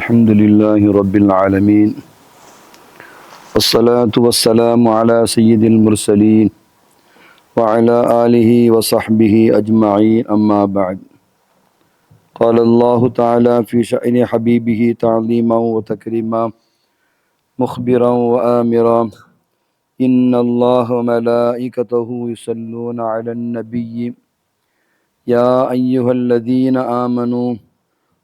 الحمد لله رب العالمين والصلاة والسلام على سيد المرسلين وعلى آله وصحبه أجمعين أما بعد قال الله تعالى في شأن حبيبه تعظيما وتكريما مخبرا وآمرا إن الله وملائكته يصلون على النبي يا أيها الذين آمنوا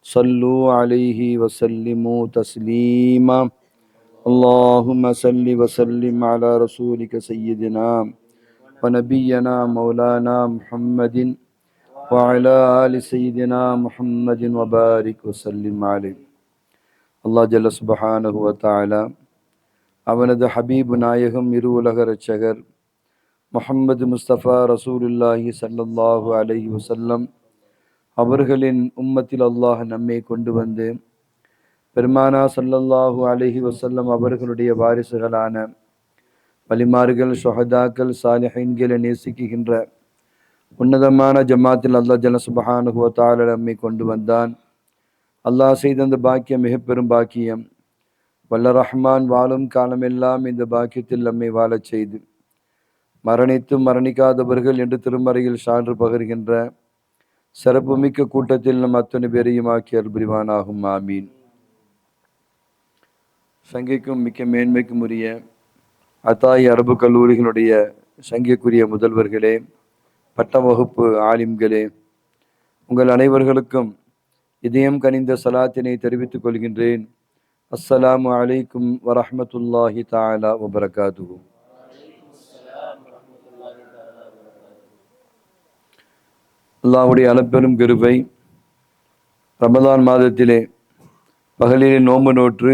صلوا عليه وسلموا تسليما اللهم صل وسلم على رسولك سيدنا ونبينا مولانا محمد وعلى آل سيدنا محمد وبارك وسلم عليه. அல்லாஹ் ஜல்ல சுப்ஹானஹு வ தஆலா அவனது ஹபீபு நாயகம் இரு உலக இரட்சகர் முஹம்மது முஸ்தபா ரசூலுல்லாஹி ஸல்லல்லாஹு அலைஹி வஸல்லம் அவர்களின் உம்மத்தில் அல்லாஹ் நம்மை கொண்டு வந்து பெருமானா ஸல்லல்லாஹு அலைஹி வஸல்லம் அவர்களுடைய வாரிசுகளான வலிமார்கள், ஷுஹதாக்கள், சாலிஹீன்களை நேசிக்கின்ற உன்னதமான ஜமாத்தில் அல்லாஹ் ஜல்ல சுப்ஹானஹு வ தஆலா நம்மை கொண்டு வந்தான். அல்லாஹ் செய்த அந்த பாக்கியம் மிக பெரும் பாக்கியம். வல்ல ரஹ்மான் வாழும் காலமெல்லாம் இந்த பாக்கியத்தில் நம்மை வாழச் செய்து மரணித்தும் மரணிக்காதவர்கள் என்று திருமறையில் சான்று பகர்கின்ற சிறப்புமிக்க கூட்டத்தில் நம் அத்தனை பேரையும் ஆக்கி அல்புரிவானாகும். ஆமீன். சங்கைக்கும் மிக்க மேன்மைக்கும் உரிய அத்தாய் அரபு கல்லூரிகளுடைய சங்கைக்குரிய முதல்வர்களே, பட்ட வகுப்பு ஆலிம்களே, உங்கள் அனைவர்களுக்கும் இதயம் கனிந்த சலாத்தினை தெரிவித்துக் கொள்கின்றேன். அஸ்ஸலாமு அலைக்கும் வரஹ்மத்துல்லாஹி தஆலா வபரகாத்துஹு. அல்லாஹ்வுடைய அளப்பெரும் கிருபை, ரமதான் மாதத்திலே பகலிலே நோன்பு நோற்று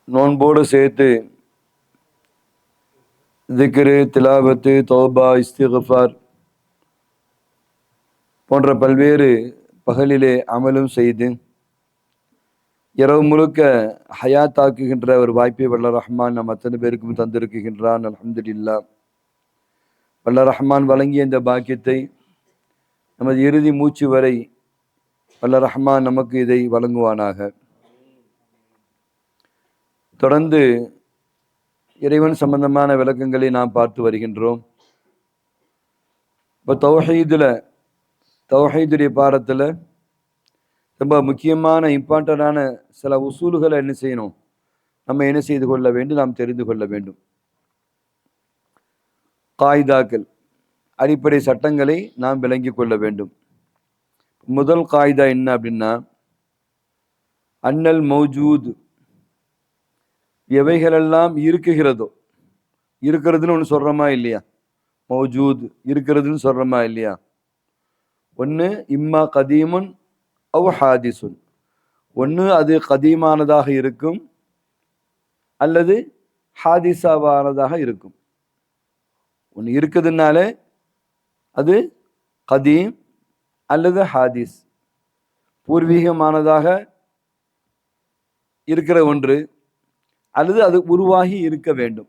நோன்போடு சேர்த்து திக்ரு, திலாவத்து, தௌபா, இஸ்திக்ஃபார் போன்ற பல்வேறு பகலிலே அமலும் செய்து இரவு முழுக்க ஹயாத்தாக்குகின்ற ஒரு வாய்ப்பை வல்ல ரஹ்மான் நம் அத்தனை பேருக்கும் தந்திருக்கின்றான். அல்ஹம்துலில்லாஹ். வல்ல ரஹ்மான் வழங்கிய இந்த பாக்கியத்தை நமது இறுதி மூச்சு வரை வல்ல ரஹ்மான் நமக்கு இதை வழங்குவானாக. தொடர்ந்து இறைவன் சம்பந்தமான விளக்கங்களை நாம் பார்த்து வருகின்றோம். இப்போ தௌஹீதுடைய பாடத்தில் ரொம்ப முக்கியமான இம்பார்ட்டண்டான சில உசூல்களை என்ன செய்யணும், நம்ம என்ன செய்து கொள்ள வேண்டும், நாம் தெரிந்து கொள்ள வேண்டும். காய்தாக்கள், அடிப்படை சட்டங்களை நாம் விளங்கி கொள்ள வேண்டும். முதல் காய்தா என்ன அப்படின்னா, அன்னல் மௌஜூத், எவைகளெல்லாம் இருக்குகிறதோ, இருக்கிறதுன்னு ஒன்று சொல்கிறோமா இல்லையா, மௌஜூத் இருக்கிறதுன்னு சொல்கிறோமா இல்லையா, ஒன்று இம்மா கதீமுன் அவ் ஹாதிசுன், ஒன்று அது கதீமானதாக இருக்கும் அல்லது ஹாதிசாவானதாக இருக்கும். ஒன்று இருக்குதுனாலே அது கதீம் அல்லது ஹாதிஸ், பூர்வீகமானதாக இருக்கிற ஒன்று அல்லது அது உருவாகி இருக்க வேண்டும்.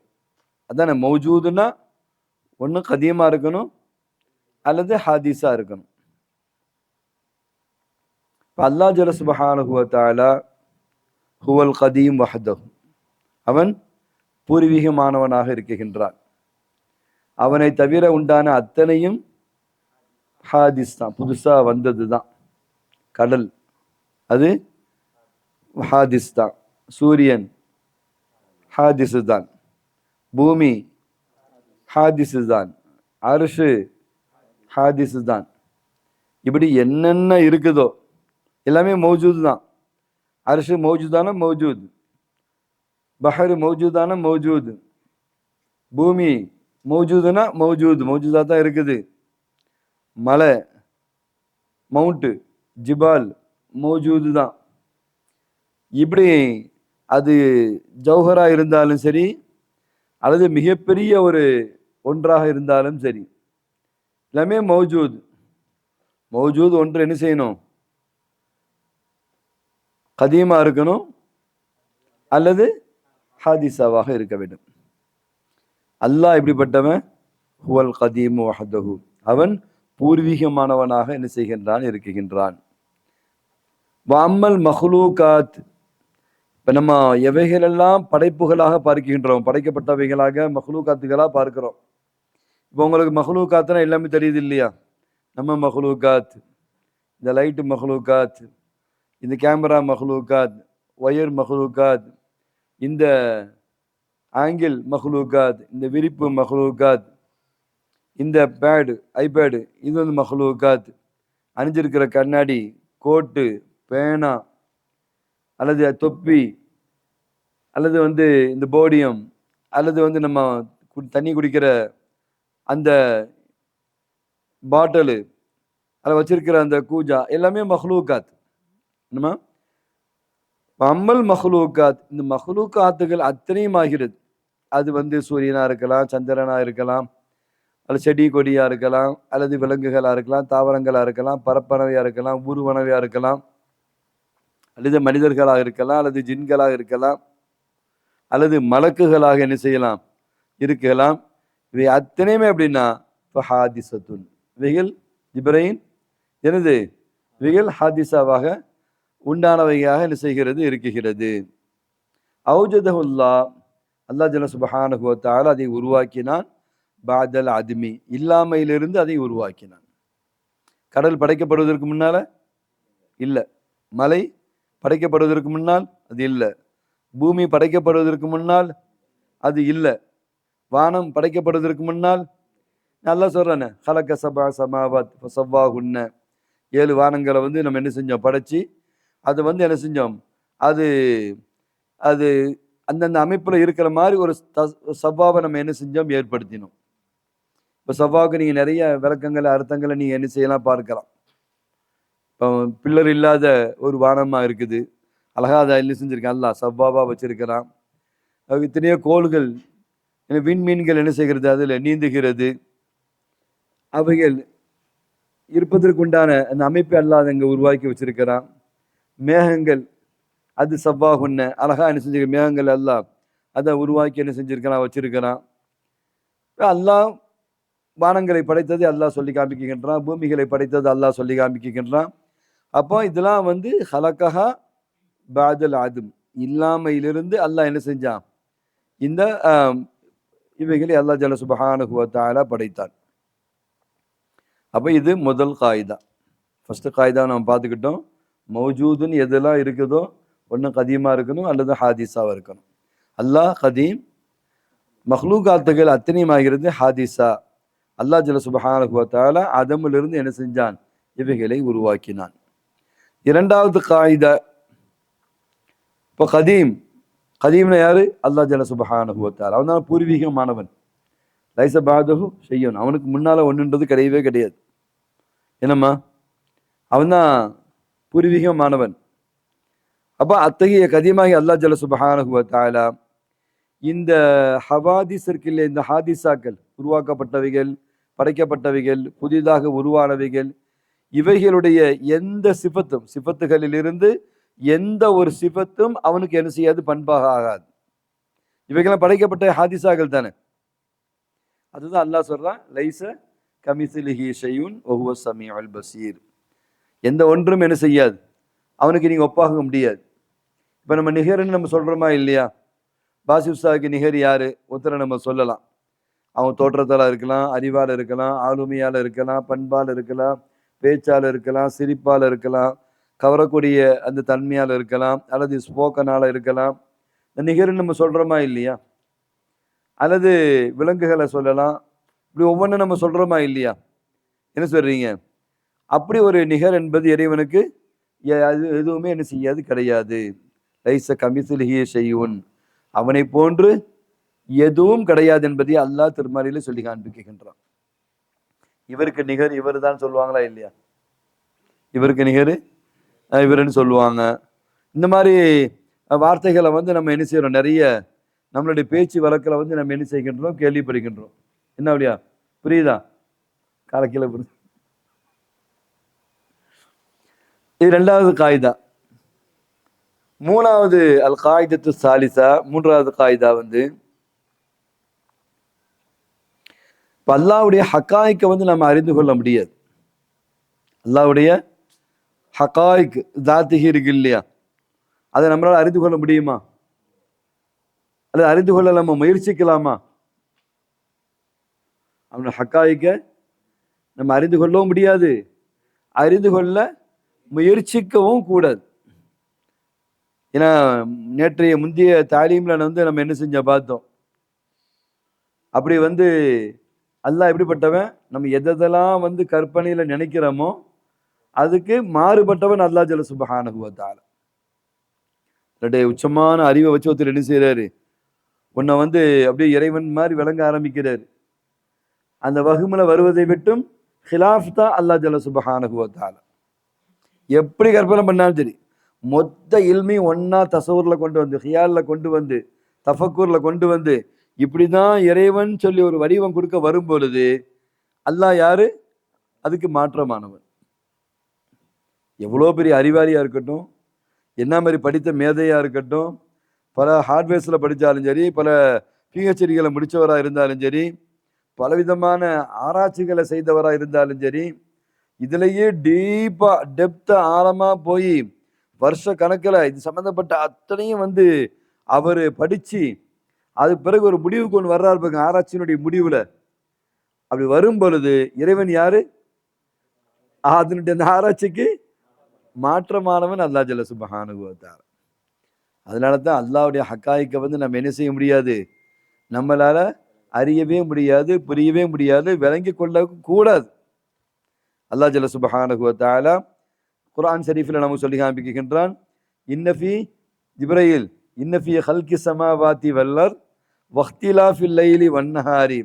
அதான மௌஜூதுன்னா ஒன்று கதீமாக இருக்கணும் அல்லது ஹாதிஸாக இருக்கணும். அல்லாஹ் ஜல்ல சுப்ஹானஹு வ தஆலா ஹுவல் கதீம் வஹ்தஹு, அவன் பூர்வீகமானவனாக இருக்கின்றான். அவனை தவிர உண்டான அத்தனையும் ஹாதிஸ் தான், புதுசாக வந்தது தான். கடல் அது ஹாதிஸ் தான், சூரியன் ஹாதிஸு தான், பூமி ஹாதிஸு தான், அர்ஷு ஹாதிஸு தான். இப்படி என்னென்ன இருக்குதோ எல்லாமே மௌஜூது தான். அர்ஷு மௌஜூதான மௌஜூத், பஹர் மௌஜூதான மௌஜூத், பூமி மௌஜூதுனா மௌஜூதா தான் இருக்குது. மலை, மவுண்ட்டு, ஜிபால் மௌஜூது தான். இப்படி அது ஜௌஹரா இருந்தாலும் சரி அல்லது மிகப்பெரிய ஒரு ஒன்றாக இருந்தாலும் சரி, எல்லாமே மௌஜூத். ஒன்று என்ன செய்யணும், கதீமா இருக்கணும் அல்லது ஹாதிசாவாக இருக்க வேண்டும். அல்லாஹ் எப்படிப்பட்டவன், ஹுவல் கதீம் வஹ்தஹு, அவன் பூர்வீகமானவனாக என்ன செய்கின்றான், இருக்குகின்றான். வஅம்மல் மஹ்லூகாத், இப்போ நம்ம எவைகளெல்லாம் படைப்புகளாக பார்க்கின்றோம், படைக்கப்பட்டவைகளாக மஹ்லூகாத்துகளாக பார்க்கிறோம். இப்போ உங்களுக்கு மஹ்லூகாத்னா எல்லாமே தெரியுது இல்லையா? நம்ம மஹ்லூகாத், இந்த லைட்டு மஹ்லூகாத், இந்த கேமரா மஹ்லூகாத், ஒயர் மஹ்லூகாத், இந்த ஆங்கிள் மஹ்லூகாத், இந்த விரிப்பு மஹ்லூகாத், இந்த பேடு ஐபேடு இது வந்து மஹ்லூகாத், அணிஞ்சிருக்கிற கண்ணாடி, கோட்டு, பேனா அல்லது தொப்பி அல்லது வந்து இந்த போடியம் அல்லது வந்து நம்ம தண்ணி குடிக்கிற அந்த பாட்டிலு அதில் வச்சிருக்கிற அந்த கூஜா எல்லாமே மஹ்லூகாத். நம்ம அம்மல் மஹ்லூகாத், இந்த மஹ்லூகாத்துகள் அத்தனையும் ஆகிறது. அது வந்து சூரியனா இருக்கலாம், சந்திரனா இருக்கலாம், அல்லது செடி கொடியா இருக்கலாம், அல்லது விலங்குகளா இருக்கலாம், தாவரங்களா இருக்கலாம், பரப்பனவையா இருக்கலாம், ஊர்வனவையா இருக்கலாம், அல்லது மனிதர்களாக இருக்கலாம், அல்லது ஜின்களாக இருக்கலாம், அல்லது மலக்குகளாக என்ன செய்யலாம் இருக்கலாம். இவை அத்தனையுமே அப்படின்னா ஹாதிசத்துன், இவைகள் ஜிப்ரைன் எனது இவைகள் ஹாதிசாவாக உண்டானவையாக என்ன செய்கிறது இருக்குகிறது. அவுஜதஹுல்லா, அல்லாஹ் ஜல்ல சுப்ஹானஹு வ தஆலா அதை உருவாக்கினான். பாதல் அதுமி, இல்லாமையிலிருந்து அதை உருவாக்கினான். கடல் படைக்கப்படுவதற்கு முன்னால இல்லை, மலை படைக்கப்படுவதற்கு முன்னால் அது இல்லை, பூமி படைக்கப்படுவதற்கு முன்னால் அது இல்லை, வானம் படைக்கப்படுவதற்கு முன்னால் நல்லா சொல்றானே ஹலக்க சபா சமாவத் சவ்வாஹுன்ன, 7 வானங்களை வந்து நம்ம என்ன செஞ்சோம் படைச்சி அது வந்து என்ன செஞ்சோம் அது அது அந்தந்த அமைப்புல இருக்கிற மாதிரி ஒரு சவ்வாவை நம்ம என்ன செஞ்சோம் ஏற்படுத்தினோம். இப்போ சவ்வாவுக்கு நீங்க நிறைய விளக்கங்களை அர்த்தங்களை நீங்க என்ன செய்யலாம் பார்க்கலாம். இப்போ பில்லர் இல்லாத ஒரு வானமா இருக்குது, அழகா அதை என்ன செஞ்சிருக்கேன் அல்லாஹ் சவ்வாவா வச்சிருக்கிறான். இத்தனையோ கோள்கள் விண்மீன்கள் என்ன செய்கிறது அதில் நீந்துகிறது. அவைகள் இருப்பதற்குண்டான அந்த அமைப்பை அல்லாஹ் அங்கே உருவாக்கி வச்சிருக்கிறான். மேகங்கள் அது சவ்வாகுன்ன, அழகா என்ன செஞ்சிருக்க மேகங்கள் அல்லாஹ் அதை உருவாக்கி என்ன செஞ்சிருக்கிறான் வச்சிருக்கிறான். அல்லாஹ் வானங்களை படைத்தது அல்லாஹ் சொல்லி காமிக்கின்றான், பூமிகளை படைத்தது அல்லாஹ் சொல்லி காமிக்கின்றான். அப்போ இதெல்லாம் வந்து ஹலக்கஹா பாதல் ஆதும், இல்லாமையிலிருந்து அல்லாஹ் என்ன செஞ்சான் இந்த இவைகளை அல்லாஹ் ஜல்ல சுப்ஹானஹு வ தஆலா படைத்தான். அப்போ இது முதல் காயிதா. ஃபர்ஸ்ட் காயிதா நம்ம பார்த்துக்கிட்டோம். மௌஜூதுன்னு எதெல்லாம் இருக்குதோ ஒன்று கதீமாக இருக்கணும் அல்லது ஹாதிஸாவாக இருக்கணும். அல்லாஹ் கதீம், மஹ்லூகாத்துகள் அத்தனையும் ஆகிறது ஹாதிஸா. அல்லாஹ் ஜல்ல சுப்ஹானஹு வ தஆலா அதமிலிருந்து என்ன செஞ்சான் இவைகளை உருவாக்கினான். இரண்டாவது காயிதா, இப்போ கதீம், கதீம்னா யாரு? அல்லாஹ் ஜல்ல சுப்ஹானஹு வ தஆலா. அவன் தான் பூர்வீகமானவன். லைஸ பாதஹு ஷையுன், அவனுக்கு முன்னால ஒன்றுன்றது கிடையவே கிடையாது. என்னம்மா, அவன் தான் பூர்வீகமானவன். அப்போ அத்தகைய கதீமாகி அல்லாஹ் ஜல்ல சுப்ஹானஹு வ தஆலா இந்த ஹவாதிஸ் இருக்கில்ல, இந்த ஹாதிசாக்கள், உருவாக்கப்பட்டவைகள், படைக்கப்பட்டவைகள், புதிதாக உருவானவைகள், இவைகளுடைய எந்த சிஃபத்தும், சிஃபத்துகளிலிருந்து எந்த ஒரு சிஃபத்தும் அவனுக்கு என்ன செய்யாது பண்பாக ஆகாது. இவைகளாம் படைக்கப்பட்ட ஹாதிசாக்கள் தானே. அதுதான் அல்லாஹ் சொல்றான், லைஸ கமிஸ்லிஹி ஷையுன் வ ஹுவ ஸமீஉல் பஸீர். எந்த ஒன்றும் என்ன செய்யாது அவனுக்கு நீங்க ஒப்பாக முடியாது. இப்போ நம்ம நிகர்ன்னு நம்ம சொல்றோமா இல்லையா? பாசி உஸ்தாதுக்கு நிகர் யாரு? ஒருத்தரை நம்ம சொல்லலாம். அவன் தோற்றத்தால் இருக்கலாம், அறிவால் இருக்கலாம், ஆளுமையால் இருக்கலாம், பண்பால் இருக்கலாம், பேச்சால் இருக்கலாம், சிரிப்பால் இருக்கலாம், கவரக்கூடிய அந்த தன்மையால் இருக்கலாம், அல்லது ஸ்போக்கனால இருக்கலாம். இந்த நிகர்ன்னு நம்ம சொல்றோமா இல்லையா? அல்லது விலங்குகளை சொல்லலாம். இப்படி ஒவ்வொன்றும் நம்ம சொல்றோமா இல்லையா? என்ன சொல்றீங்க? அப்படி ஒரு நிகர் என்பது இறைவனுக்கு அது எதுவுமே என்ன செய்யாது கிடையாது. லைஸ கமிஸ்லிஹி ஷையுன், அவனை போன்று எதுவும் கிடையாது என்பதை அல்லாஹ் திருமறையில சொல்லி காண்பிக்கின்றான். இவருக்கு நிகர் இவர் தான் சொல்லுவாங்களா இல்லையா? இவருக்கு நிகர் இவருன்னு சொல்லுவாங்க. இந்த மாதிரி வார்த்தைகளை வந்து நம்ம என்ன செய்யறோம், நிறைய நம்மளுடைய பேச்சு வழக்கில் வந்து நம்ம என்ன செய்கின்றோம், கேள்விப்படுகின்றோம். என்ன அப்படியா? புரியுதா? காலக்கீழ புரியுது. இது ரெண்டாவது காயிதா. மூணாவது அல் காயிதத்து சாலிசா, மூன்றாவது காயிதா வந்து அல்லாஹ்வுடைய ஹக்காய்க்க வந்து நம்ம அறிந்து கொள்ள முடியாது. அல்லாஹ்வுடைய ஹகாய்க் தாத்திகி இருக்கு இல்லையா, அதை நம்மளால அறிந்து கொள்ள முடியுமா? அல்லது அறிந்து கொள்ள நம்ம முயற்சிக்கலாமா? அவனோட ஹக்காய்க்க நம்ம அறிந்து கொள்ளவும் முடியாது, அறிந்து கொள்ள முயற்சிக்கவும் கூடாது. ஏன்னா நேற்றைய முந்தைய தாலீம்ல நம்ம என்ன செஞ்ச பார்த்தோம். அப்படி அல்லாஹ் எப்படிப்பட்டவன், நம்ம எதெல்லாம் கற்பனையில நினைக்கிறோமோ அதுக்கு மாறுபட்டவன் அல்லாஹ் ஜல்ல சுப்ஹானஹு வ தஆலா. உச்சமான அறிவை வச்சு ஒருத்தர் என்ன செய்யறாரு, உன்னை அப்படியே இறைவன் மாதிரி விளங்க ஆரம்பிக்கிறாரு. அந்த வகுமுல வருவதை விட்டும் ஹிலாஃப் தான் அல்லாஹ் ஜல்ல சுப்ஹானஹு வ தஆலா. எப்படி கற்பனை பண்ணாலும் சரி, மொத்த இல்மையும் ஒன்னா தசவூர்ல கொண்டு ஹியால்ல கொண்டு தஃபக்கூர்ல கொண்டு இப்படிதான் இறைவன் சொல்லி ஒரு வடிவம் கொடுக்க வரும் பொழுது அல்லாஹ் யாரு, அதுக்கு மாற்றமானவன். எவ்வளோ பெரிய அறிவாளியா இருக்கட்டும், என்ன மாதிரி படித்த மேதையா இருக்கட்டும், பல ஹார்ட்வேர்ஸ்ல படித்தாலும் சரி, பல பிஹெச்டிகளை முடித்தவராக இருந்தாலும் சரி, பலவிதமான ஆராய்ச்சிகளை செய்தவராக இருந்தாலும் சரி, இதுலேயே டீப்பா டெப்தா ஆழமா போய் வருஷ கணக்கில் இது சம்மந்தப்பட்ட அத்தனையும் அவர் படித்து அது பிறகு ஒரு முடிவுக்கு ஒன்று வர்றாரு பாருங்க, ஆராய்ச்சியினுடைய முடிவில். அப்படி வரும் பொழுது இறைவன் யாரு, அதனுடைய அந்த ஆராய்ச்சிக்கு மாற்றமானவன் அல்லாஹ் ஜல்ல சுப்ஹானஹு வ தஆலா. அதனால தான் அல்லாஹ்வுடைய ஹக்காய்க்க நம்ம என்ன செய்ய முடியாது, நம்மளால அறியவே முடியாது, புரியவே முடியாது, விளங்கி கொள்ள கூடாது. அல்லாஹ் ஜல்ல சுப்ஹானஹு வ தஆலா குர்ஆன் ஷரீஃபில் நமக்கு சொல்லி காண்பிக்கின்றான், இன்னஃபி ஜிப்ரீல் இன்னஃபி ஹல்கி ஸமாவாதி வல் அர்த் வக்திலாஃபில் லைலி வன்னஹாரி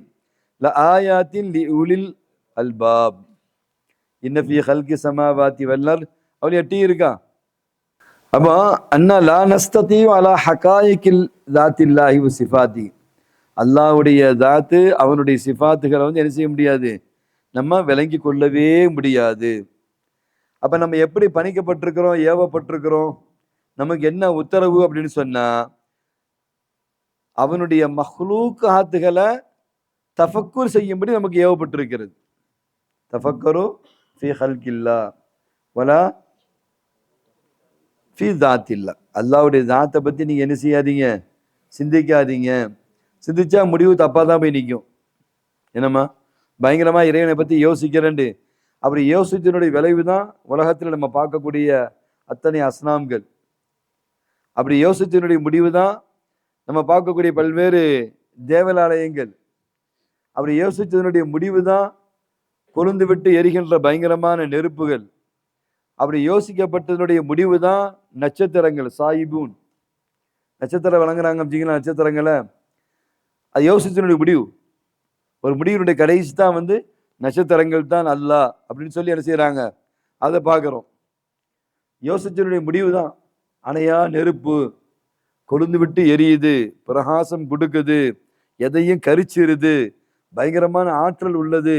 லஆயாத்தின் லிஉலில் அல்பாப். இன்னஃபி ஹல்கி ஸமாவாதி வல் அர்த் அவளை எட்டி இருக்கா. அப்போ அண்ணா லா நஸ்ததீஉ அலா ஹகாயிகில் தாத்தில்லாஹி வ சிஃபாத்தி, அல்லாஹ்வுடைய தாத்து அவனுடைய சிஃபாத்துகளை என்ன செய்ய முடியாது, நம்ம விளங்கி கொள்ளவே முடியாது. அப்ப நம்ம எப்படி பணிக்கப்பட்டிருக்கிறோம், ஏவப்பட்டிருக்கிறோம், நமக்கு என்ன உத்தரவு அப்படின்னு சொன்னா, அவனுடைய மஹ்லூக்காத்துகளை தஃபக்குர் செய்யும்படி நமக்கு ஏவப்பட்டிருக்கிறது. தஃபக்கரு ஃபீ ஹல்கில்லா வலா ஃபீ தாத்தில்லா. அல்லாஹ்வுடைய தாத்தை பத்தி நீங்க என்ன செய்யாதீங்க, சிந்திக்காதீங்க. சிந்திச்சா முடிவு தப்பா தான் போய் நிற்கும். என்னம்மா பயங்கரமா இறைவனை பத்தி யோசிக்கிறேன், அப்படி யோசிச்சனுடைய விளைவு தான் உலகத்தில் நம்ம பார்க்கக்கூடிய அத்தனை அஸ்னாம்கள். அப்படி யோசிச்சனுடைய முடிவு தான் நம்ம பார்க்கக்கூடிய பல்வேறு தேவாலயங்கள். அப்படி யோசிச்சதனுடைய முடிவு தான் கொழுந்து விட்டு எரிகின்ற பயங்கரமான நெருப்புகள். அப்படி யோசிக்கப்பட்டதனுடைய முடிவு தான் நட்சத்திரங்கள், சாயிபூன் நட்சத்திரம் வழங்குறாங்க அப்படிங்கிற நட்சத்திரங்களை, அது யோசிச்சனுடைய முடிவு. ஒரு முடிவினுடைய கடைசி தான் நட்சத்திரங்கள் தான் அல்லாஹ் அப்படின்னு சொல்லி என்ன செய்யறாங்க, அதை பார்க்கிறோம். யோசிச்சனுடைய முடிவு தான் அணையா நெருப்பு, கொழுந்து விட்டு எரியுது, பிரகாசம் கொடுக்குது, எதையும் கரிச்சிருது, பயங்கரமான ஆற்றல் உள்ளது.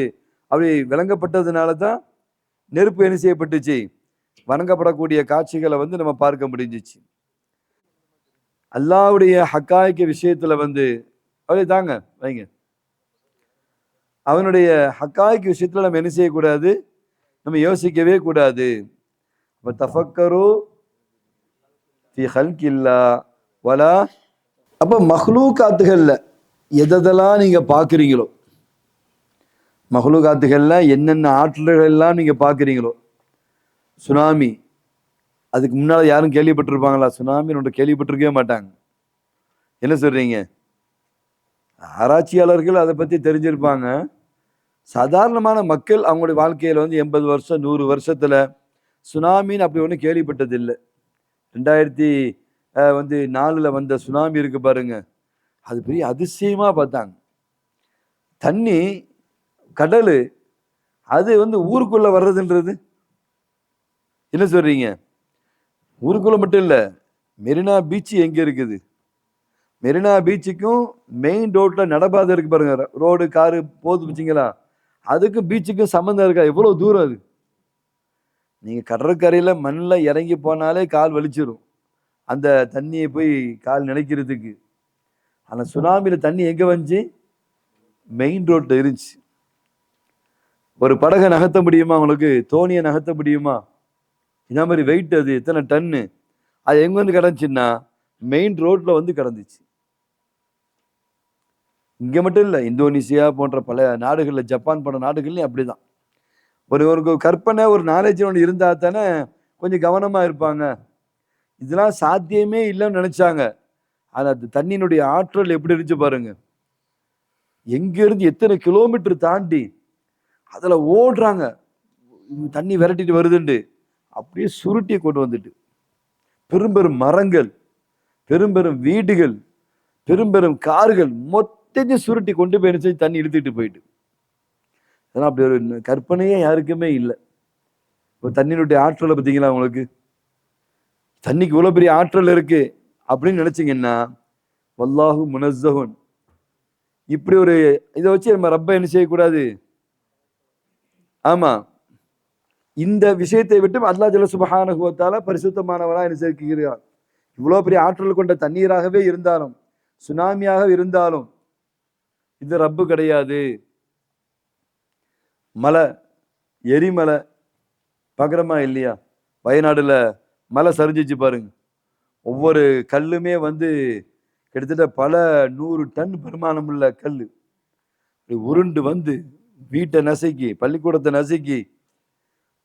அப்படி விளங்கப்பட்டதுனால தான் நெருப்பு என்ன செய்யப்பட்டுச்சு, வணங்கப்படக்கூடிய காட்சிகளை நம்ம பார்க்க முடிஞ்சிச்சு. அல்லாஹ்வுடைய ஹக்காய்க்கு விஷயத்துல அப்படி தாங்க வைங்க, அவனுடைய ஹக்காய்க்கு விஷயத்துல நம்ம என்ன செய்யக்கூடாது, நம்ம யோசிக்கவே கூடாது. அப்ப தஃபக்கரு ஃபீ ஹல்கில்லா வலா. அப்ப மஹ்லூகாத்துகள்ல எதெல்லாம் நீங்க பார்க்குறீங்களோ, மஹ்லூகாத்துகள்ல என்னென்ன ஆற்றல்கள் எல்லாம் நீங்க பார்க்குறீங்களோ, சுனாமி அதுக்கு முன்னால யாரும் கேள்விப்பட்டிருப்பாங்களா? சுனாமி ஒன்று கேள்விப்பட்டிருக்கவே மாட்டாங்க. என்ன சொல்றீங்க? ஆராய்ச்சியாளர்கள் அதை பத்தி தெரிஞ்சிருப்பாங்க. சாதாரணமான மக்கள் அவங்களுடைய வாழ்க்கையில 80 வருஷம் 100 வருஷத்துல சுனாமின்னு அப்படி ஒன்றும் கேள்விப்பட்டது இல்லை. 2004 வந்த சுனாமி இருக்கு பாருங்க, அது பெரிய அதிசயமா பார்த்தாங்க. தண்ணி கடல் அது ஊருக்குள்ள வர்றதுன்றது என்ன சொல்றீங்க? ஊருக்குள்ள மட்டும் இல்ல, மெரினா பீச் எங்க இருக்குது, மெரினா பீச்சுக்கும் மெயின் ரோட்ல நடப்பாதை இருக்கு பாருங்க, ரோடு காரு போது வச்சிங்களா, அதுக்கும் பீச்சுக்கும் சம்மந்தம் இருக்கா? எவ்வளவு தூரம் அது. நீங்க கடற்கரையில மண்ணில் இறங்கி போனாலே கால் வலிச்சிடும் அந்த தண்ணியை போய் கால் நினைக்கிறதுக்கு. ஆனா சுனாமியில தண்ணி எங்க வந்துச்சு? மெயின் ரோட்ல இருந்துச்சு. ஒரு படகை நகர்த்த முடியுமா உங்களுக்கு? தோணியை நகர்த்த முடியுமா? இந்த மாதிரி வெயிட், அது எத்தனை டன்னு, அது எங்க வந்து கிடந்துச்சுன்னா மெயின் ரோட்ல வந்து கிடந்துச்சு. இங்க மட்டும் இல்லை, இந்தோனேசியா போன்ற பல நாடுகள்ல, ஜப்பான் போன்ற நாடுகள்லையும் அப்படிதான். ஒரு கற்பனை, ஒரு நாலேஜ் ஒன்று இருந்தா தானே கொஞ்சம் கவனமா இருப்பாங்க. இதெல்லாம் சாத்தியமே இல்லைன்னு நினைச்சாங்க. ஆனா அது தண்ணியினுடைய ஆற்றல் எப்படி இருந்துச்சு பாருங்க. எங்க இருந்து எத்தனை கிலோமீட்டர் தாண்டி அதுல ஓடுறாங்க, தண்ணி விரட்டிட்டு வருதுண்டு. அப்படியே சுருட்டி கொண்டு வந்துட்டு பெரும் பெரும் மரங்கள், பெரும் பெரும் வீடுகள், பெரும் பெரும் கார்கள் மொத்தத்தையும் சுருட்டி கொண்டு போய் தண்ணி இழுத்துட்டு போயிட்டு. அதெல்லாம் அப்படி ஒரு கற்பனையே யாருக்குமே இல்லை. இப்போ தண்ணியினுடைய ஆற்றலை பார்த்தீங்களா உங்களுக்கு? தண்ணிக்கு இவ்வளவு பெரிய ஆற்றல் இருக்கு அப்படின்னு நினைச்சீங்கன்னா, வல்லாஹு முனஸ்ஸஹுன். இப்படி ஒரு இதை வச்சு நம்ம ரப்ப என்ன செய்யக்கூடாது. ஆமா, இந்த விஷயத்தை விட்டு அல்லாஹ் ஜல்ல சுப்ஹானஹு வ தஆலா பரிசுத்தமானவரா என்ன செய்கிறார். இவ்வளவு பெரிய ஆற்றல் கொண்ட தண்ணீராகவே இருந்தாலும், சுனாமியாக இருந்தாலும், இது ரப்பு கிடையாது. மலை, எரிமலை பார்க்குறோமா இல்லையா? வயநாடுல மலை சரிஞ்சிச்சு பாருங்க. ஒவ்வொரு கல்லுமே வந்து கிட்டத்தட்ட பல 100 டன் பெருமானம் உள்ள கல் உருண்டு வந்து வீட்டை நசுக்கி, பள்ளிக்கூடத்தை நசுக்கி,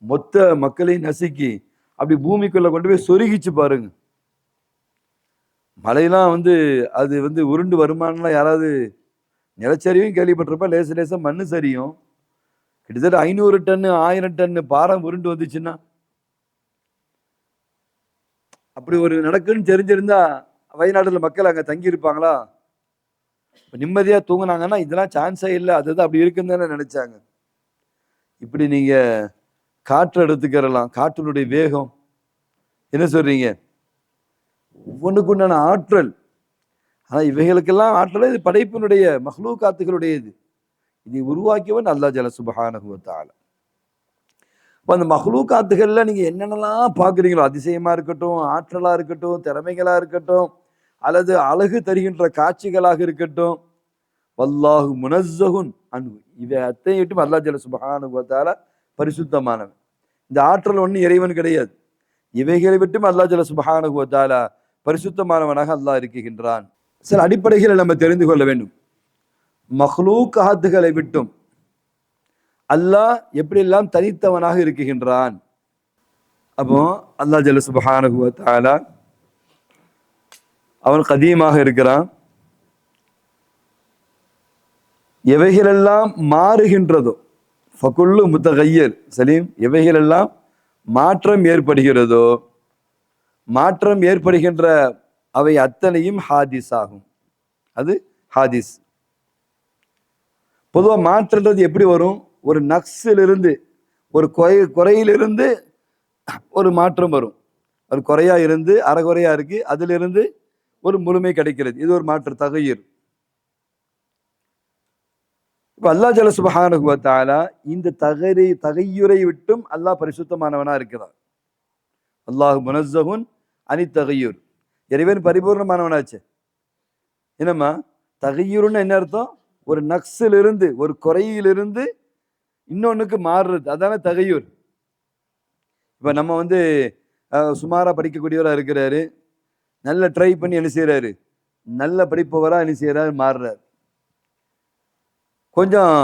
மொத்த மக்களையும் நசுக்கி அப்படி பூமிக்குள்ள கொண்டு போய் சொருகிச்சு பாருங்க. மழையெல்லாம் வந்து அது வந்து உருண்டு வருமானம்லாம் யாராவது நிலச்சரிவையும் கேள்விப்பட்டிருப்பா. லேச லேசா மண்ணு சரியும். கிட்டத்தட்ட 500 டன்னு 1000 டன்னு பாரம் உருண்டு வந்துச்சுன்னா, அப்படி ஒரு நடக்குன்னு தெரிஞ்சிருந்தா வயநாடுல மக்கள் அங்க தங்கி இருப்பாங்களா? நிம்மதியா தூங்குனாங்கன்னா இதெல்லாம் சான்ஸே இல்லை, அதுதான் அப்படி இருக்குன்னு தானே நினைச்சாங்க. இப்படி நீங்க காற்று எடுத்துக்கிறலாம். காற்றினுடைய வேகம் என்ன சொல்றீங்க, ஒவ்வொன்றுக்கு உண்டான ஆற்றல். ஆனா இவைகளுக்கெல்லாம் ஆற்றல் இது படைப்பினுடைய மஹ்லூகாத்துகளுடையது. இதை உருவாக்கியவன் அல்லாஹ் ஜல்ல சுப்ஹானஹு வ தஆலா. அந்த மஹ்லூகாத்துகள்ல நீங்க என்னென்னலாம் பாக்குறீங்களோ, அதிசயமா இருக்கட்டும், ஆற்றலா இருக்கட்டும், திறமைகளா இருக்கட்டும், அல்லது அழகு தருகின்ற காட்சிகளாக இருக்கட்டும், வல்லாஹு முனஸ்ஸஹுன் அன்ஹு, இவை அத்தனையும் அல்லாஹ் ஜல்ல சுப்ஹானஹு வ தஆலா பரிசுத்தமானவன். இந்த ஆற்றல் ஒண்ணு இறைவன் கிடையாது. இவைகளை விட்டும் அல்லாஹ் ஜல்ல சுப்ஹானஹு வ தஆலா பரிசுத்தமானவனாக அல்லாஹ் இருக்கின்றான். சில அடிப்படைகளை நம்ம தெரிந்து கொள்ள வேண்டும். மஹ்லூகாத்துகளை விட்டும் அல்லாஹ் எப்படியெல்லாம் தனித்தவனாக இருக்குகின்றான். அப்போ அல்லாஹ் ஜல்ல சுப்ஹானஹு வ தஆலா அவன் கதீமாக இருக்கிறான். எவைகளெல்லாம் மாறுகின்றதோ ஃபகுல்லு முத்தகய்யர் சலீம், எவைகளெல்லாம் மாற்றம் ஏற்படுகிறதோ, மாற்றம் ஏற்படுகின்ற அவை அத்தனையும் ஹாதிஸ் ஆகும். அது ஹாதிஸ். பொதுவாக மாற்றன்றது எப்படி வரும்? ஒரு நக்ஸிலிருந்து, ஒரு குறையிலிருந்து ஒரு மாற்றம் வரும். ஒரு குறையா இருந்து அறகுறையா இருக்கு, அதிலிருந்து ஒரு முழுமை கிடைக்கிறது. இது ஒரு மாற்று தகையர். இப்ப அல்லாஹ் ஜல்ல சுப்ஹானஹு வ தஆலா இந்த தகையுரை விட்டும் அல்லாஹ் பரிசுத்தமானவனா இருக்கிறார். அல்லாஹு முனஸ்ஸஹுன் அனி தகையுர், இறைவன் பரிபூர்ணமானவனாச்சு. என்னம்மா தகையுருன்னு என்ன அர்த்தம்? ஒரு நக்ஸிலிருந்து, ஒரு குறையிலிருந்து இன்னொன்னுக்கு மாறுறது, அதான தகையூர். இப்ப நம்ம வந்து சுமாரா படிக்கக்கூடியவராக இருக்கிறாரு, நல்ல ட்ரை பண்ணி என்ன செய்யறாரு, நல்ல படிப்பவரா என்ன செய்யறாரு, மாறுறாரு. கொஞ்சம்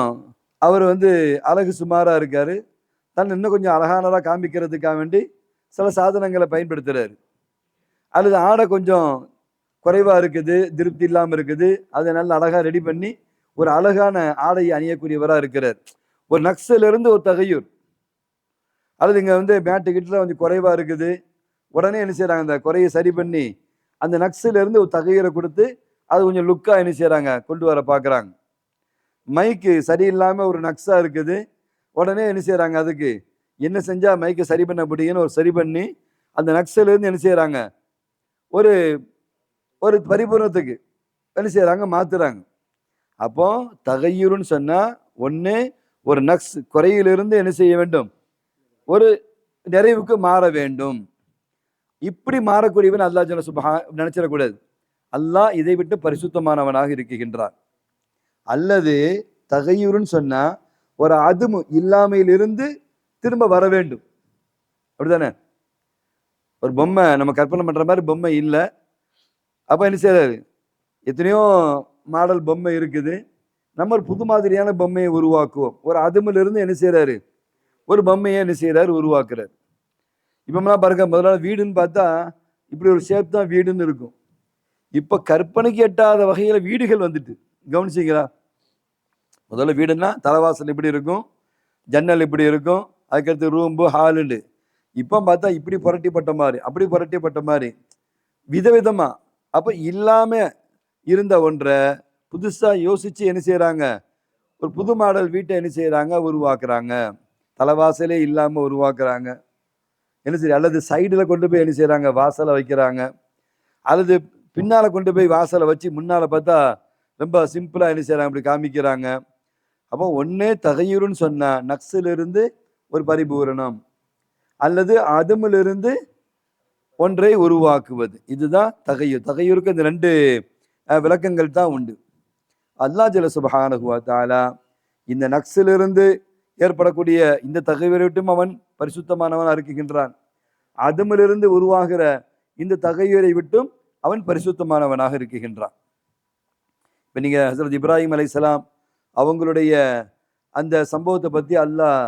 அவர் வந்து அழகு சுமாரா இருக்காரு, தன் இன்னும் கொஞ்சம் அழகானதா காமிக்கிறதுக்காக வேண்டி சில சாதனங்களை பயன்படுத்துறாரு. அல்லது ஆடை கொஞ்சம் குறைவா இருக்குது, திருப்தி இல்லாம இருக்குது, அதை நல்ல அழகா ரெடி பண்ணி ஒரு அழகான ஆடையை அணியக்கூடியவரா இருக்கிறார். ஒரு நக்ஸில் இருந்து ஒரு தகையூர். அல்லது இங்க வந்து மேட்டு கிட்ட கொஞ்சம் குறைவா இருக்குது, உடனே என்ன செய்யறாங்க, அந்த குறையை சரி பண்ணி அந்த நக்ஸில இருந்து ஒரு தகையரை கொடுத்து அது கொஞ்சம் லுக்கா என்ன செய்யறாங்க, கொண்டு வர பாக்குறாங்க. மைக்கு சரியில்லாம ஒரு நக்ஸா இருக்குது, உடனே என்ன செய்யறாங்க, அதுக்கு என்ன செஞ்சா மைக்கை சரி பண்ண முடியும்னு ஒரு சரி பண்ணி அந்த நக்ஸில இருந்து என்ன செய்யறாங்க, ஒரு ஒரு பரிபூர்ணத்துக்கு என்ன செய்யறாங்க, மாத்துறாங்க. அப்போ தகையுருன்னு சொன்னா ஒண்ணு ஒரு நக்ஸ் குறையிலிருந்து என்ன செய்ய வேண்டும், ஒரு நிறைவுக்கு மாற வேண்டும். இப்படி மாறக்கூடியவன் அல்லாஹ் ஜல்ல சுப்ஹானஹு நினைச்சிடக்கூடாது. அல்லாஹ் இதை விட்டு பரிசுத்தமானவனாக இருக்கின்றான். அல்லது தகையுருன்னு சொன்னா ஒரு அதுமு இல்லாமையிலிருந்து திரும்ப வர வேண்டும், அப்படிதானே? ஒரு பொம்மை நம்ம கற்பனை பண்ற மாதிரி பொம்மை இல்லை. அப்ப என்ன செய்யறாரு, எத்தனையோ மாடல் பொம்மை இருக்குது, நம்ம ஒரு புது மாதிரியான பொம்மையை உருவாக்குவோம். ஒரு அதுமில இருந்து என்ன செய்யறாரு, ஒரு பொம்மையை என்ன செய்யறாரு, உருவாக்குறாரு. இப்பெல்லாம் பாருங்க, முதல்ல வீடுன்னு பார்த்தா இப்படி ஒரு ஷேப் தான் வீடுன்னு இருக்கும். இப்ப கற்பனைக்கு எட்டாத வகையில வீடுகள் வந்துட்டு, கவனிச்சீங்களா? முதல்ல வீடுன்னா தலைவாசல் இப்படி இருக்கும், ஜன்னல் இப்படி இருக்கும், அதுக்கடுத்து ரூம்பு ஹாலுண்டு. இப்ப பார்த்தா இப்படி புரட்டிப்பட்ட மாதிரி, அப்படி புரட்டிப்பட்ட மாதிரி, விதவிதமா. அப்ப இல்லாம இருந்த ஒன்றை புதுசா யோசிச்சு என்ன செய்யறாங்க, ஒரு புது மாடல் வீட்டை என்ன செய்யறாங்க, உருவாக்குறாங்க. தலைவாசலே இல்லாம உருவாக்குறாங்க. என்ன செய்ய, அல்லது சைடுல கொண்டு போய் என்ன செய்யறாங்க, வாசலை வைக்கிறாங்க. அல்லது பின்னால கொண்டு போய் வாசலை வச்சு முன்னால பார்த்தா ரொம்ப சிம்பிளா என்ன செய்யறாங்க, அப்படி காமிக்கிறாங்க. அப்போ ஒன்னே தகையுருன்னு சொன்னா நக்ஸிலிருந்து ஒரு பரிபூரணம், அல்லது அதுமிலிருந்து ஒன்றை உருவாக்குவது, இதுதான் தகையூர். தகையூருக்கு இந்த ரெண்டு விளக்கங்கள் தான் உண்டு. அல்லாஹ் ஜல்ல சுப்ஹானஹு வ தஆலா இந்த நக்ஸிலிருந்து ஏற்படக்கூடிய இந்த தகையூரை விட்டும் அவன் பரிசுத்தமானவன் இருக்குகின்றான். அதுமிலிருந்து உருவாகிற இந்த தகையூரை விட்டும் அவன் பரிசுத்தமானவனாக இருக்குகின்றான். இப்ப நீங்க ஹஸரத் இப்ராஹிம் அலைஹிஸ்ஸலாம் அவங்களுடைய அந்த சம்பவத்தை பத்தி அல்லாஹ்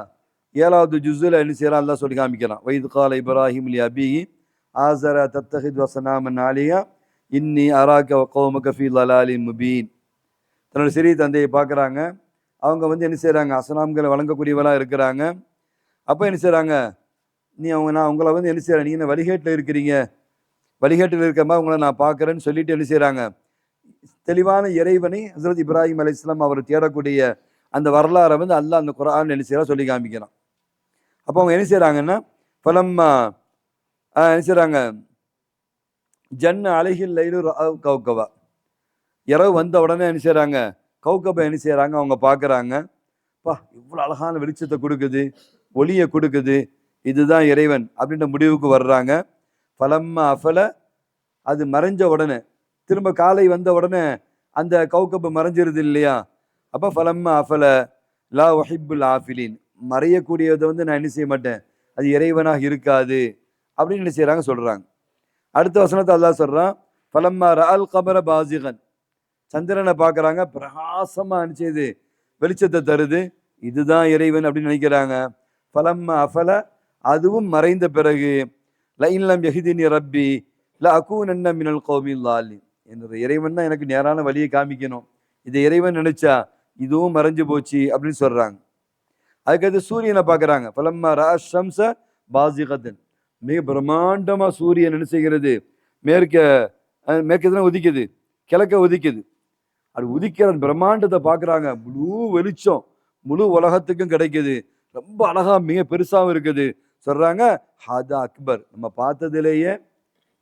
7வது ஜுஸ்ல என்ன செய்யறான், அல்லாஹ் சொல்லி காமிக்கிறான். வைத் கால இப்ராஹிம் லி அபீஹி ஆஸர தத்தஹிது வஸனாமன் ஆலியா இன்னி அராக வ கௌமக ஃபீ ளலாலின் முபீன். தன்னோட சிறிய தந்தையை பார்க்குறாங்க. அவங்க வந்து என்ன செய்கிறாங்க, அசனாம்களை வழங்கக்கூடியவளாக இருக்கிறாங்க. அப்போ என்ன செய்கிறாங்க, நான் உங்களை வந்து என்ன செய்கிறேன், நீங்கள் வழிகேட்டில் இருக்கிறீங்க, வழிகேட்டில் இருக்கிற மாதிரி உங்களை நான் பார்க்குறேன்னு சொல்லிட்டு என்ன செய்கிறாங்க, தெளிவான இறைவனை ஹஸரத் இப்ராஹிம் அலைஹிஸ்ஸலாம் அவர் தேடக்கூடிய அந்த வரலாறை வந்து அல்லாஹ் அந்த குர்ஆன் என்ன செய்யறா சொல்லி காமிக்கிறான். அப்போ அவங்க என்ன செய்கிறாங்கன்னா, பலம்மா என்ன செய்கிறாங்க, ஜன்ன அலைஹில் லைலு கௌகவா, இரவு வந்த உடனே என்ன செய்கிறாங்க, கௌகபை என்ன செய்கிறாங்க, அவங்க பார்க்குறாங்க. பா இவ்வளோ அழகான வெளிச்சத்தை கொடுக்குது, ஒளியை கொடுக்குது, இதுதான் இறைவன் அப்படின்ற முடிவுக்கு வர்றாங்க. பலம்மா அஃபல, அது மறைஞ்ச உடனே, திரும்ப காலை வந்த உடனே அந்த கௌகபு மறைஞ்சிருது இல்லையா. அப்போ பலம்மா அஃபல லா வஹிப்புல் ஆஃபிலின், மறையக்கூடியதை வந்து நான் என்ன செய்ய மாட்டேன், அது இறைவனாக இருக்காது அப்படின்னு என்ன செய்கிறாங்க சொல்கிறாங்க. அடுத்த வசனத்தை அல்லாஹ் சொல்கிறான், பலம்மா ரஅல் கமர பாசிகன், சந்திரனை பார்க்குறாங்க, பிரகாசமாக அனுப்பிச்சது, வெளிச்சத்தை தருது, இதுதான் இறைவன் அப்படின்னு நினைக்கிறாங்க. பலம்மா அஃபல, அதுவும் மறைந்த பிறகு லைன்லம் யஹிதினி ரப்பி ல அகூனன்ன மினல் கௌமில் லாலின், என்னோட இறைவன் தான் எனக்கு நேரான வழியை காமிக்கணும், இதை இறைவன் நினைச்சா இதுவும் மறைஞ்சு போச்சு அப்படின்னு சொல்றாங்க. அதுக்கடுத்து சூரியனை பார்க்குறாங்க. பலம்மா ரா ஷம்ஸ பாசிகத்தன், மிக பிரம்மாண்டமா சூரியன் என்ன செய்கிறது, மேற்கு தான் உதிக்குது, கிழக்க உதிக்குது. அது உதிக்கிற பிரம்மாண்டத்தை பார்க்குறாங்க, முழு வெளிச்சம் முழு உலகத்துக்கும் கிடைக்குது, ரொம்ப அழகா மிக பெருசாகவும் இருக்குது. சொல்றாங்க ஹாதா அக்பர், நம்ம பார்த்ததிலேயே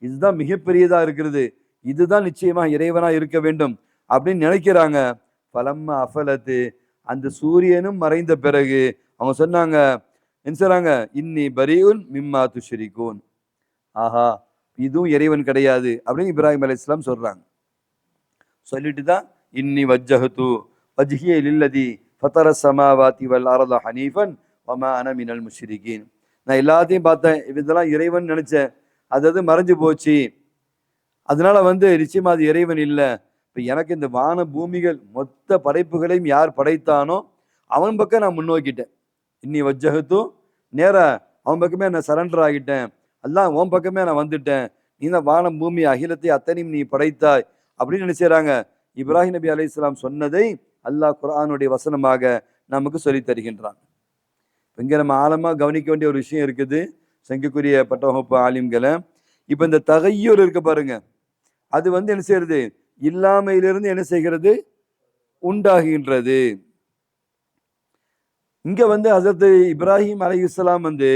இதுதான் மிகப்பெரியதா இருக்கிறது, இதுதான் நிச்சயமா இறைவனா இருக்க வேண்டும் அப்படின்னு நினைக்கிறாங்க. பலம்மா அஃபலத்து, அந்த சூரியனும் மறைந்த பிறகு அவங்க சொன்னாங்க, என்ன சொல்றாங்க, இன்னி பரீஉன் மிம்மா துஷ்ரிகூன், ஆஹா இதுவும் இறைவன் கிடையாது அப்படின்னு இப்ராஹிம் அலைஹிஸ்ஸலாம் சொல்றாங்க. சொல்லிட்டு தான் இன்னி வஜ்ஜஹது வஜ்ஹிய லில்லதி ஃபதர ஸமாவாதி வல் அர்த ஹனீஃபன் வமா அன மினல் முஷ்ரிகீன், நான் எல்லாத்தையும் பார்த்தேன், இதெல்லாம் இறைவன் நினைச்சேன், அது மறைஞ்சு போச்சு, அதனால வந்து நிச்சயமா அது இறைவன் இல்லை. இப்போ எனக்கு இந்த வான பூமிகள் மொத்த படைப்புகளையும் யார் படைத்தானோ அவன் பக்கம் நான் முன்னோக்கிட்டேன். இன்னி வஜ்ஜஹத்து, நேரா அவன் பக்கமே நான் சரண்டர் ஆகிட்டேன், அல்லாஹ் உன் பக்கமே நான் வந்துட்டேன், நீ தான் வானம் பூமி அகிலத்தை அத்தனையும் நீ படைத்தாய் அப்படின்னு நினைச்சாங்க. இப்ராஹிம் நபி அலைஹிஸ்ஸலாம் சொன்னதை அல்லாஹ் குர்ஆனுடைய வசனமாக நமக்கு சொல்லி தருகின்றான். இங்கே நம்ம ஆழமாக கவனிக்க வேண்டிய ஒரு விஷயம் இருக்குது, சங்கிக்குரிய பட்ட வகுப்பு ஆலிம்களை. இப்போ இந்த தகையூர் இருக்க பாருங்க, அது வந்து என்ன செய்யறது, இல்லாமையிலிருந்து என்ன செய்கிறது, உண்டாகின்றது. இங்க வந்து ஹஸரத் இப்ராஹிம் அலைஹிஸ்ஸலாம் வந்து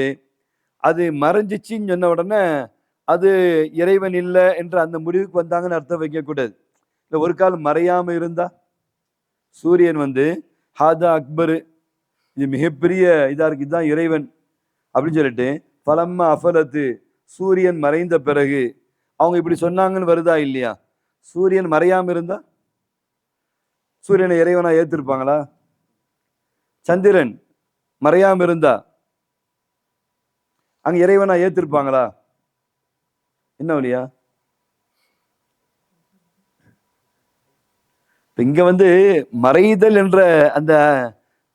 அது மறைஞ்சிச்சின்னு சொன்ன உடனே அது இறைவன் இல்லை என்ற அந்த முடிவுக்கு வந்தாங்கன்னு அர்த்தம் வைக்கக்கூடாது. இல்லை ஒரு கால் மறையாம இருந்தா, சூரியன் வந்து ஹாதா அக்பரு, இது மிகப்பெரிய இதா இருக்கு, இதுதான் இறைவன் அப்படின்னு சொல்லிட்டு பலம்மா அஃபலத்து, சூரியன் மறைந்த பிறகு அவங்க இப்படி சொன்னாங்கன்னு வருதா இல்லையா. சூரியன் மறையாம இருந்தா சூரியனை இறைவனா ஏத்திருப்பாங்களா? சந்திரன் மறையாம இருந்தா அங்க இறைவனா ஏத்திருப்பாங்களா? என்ன வழியா? இங்க மறைதல் என்ற அந்த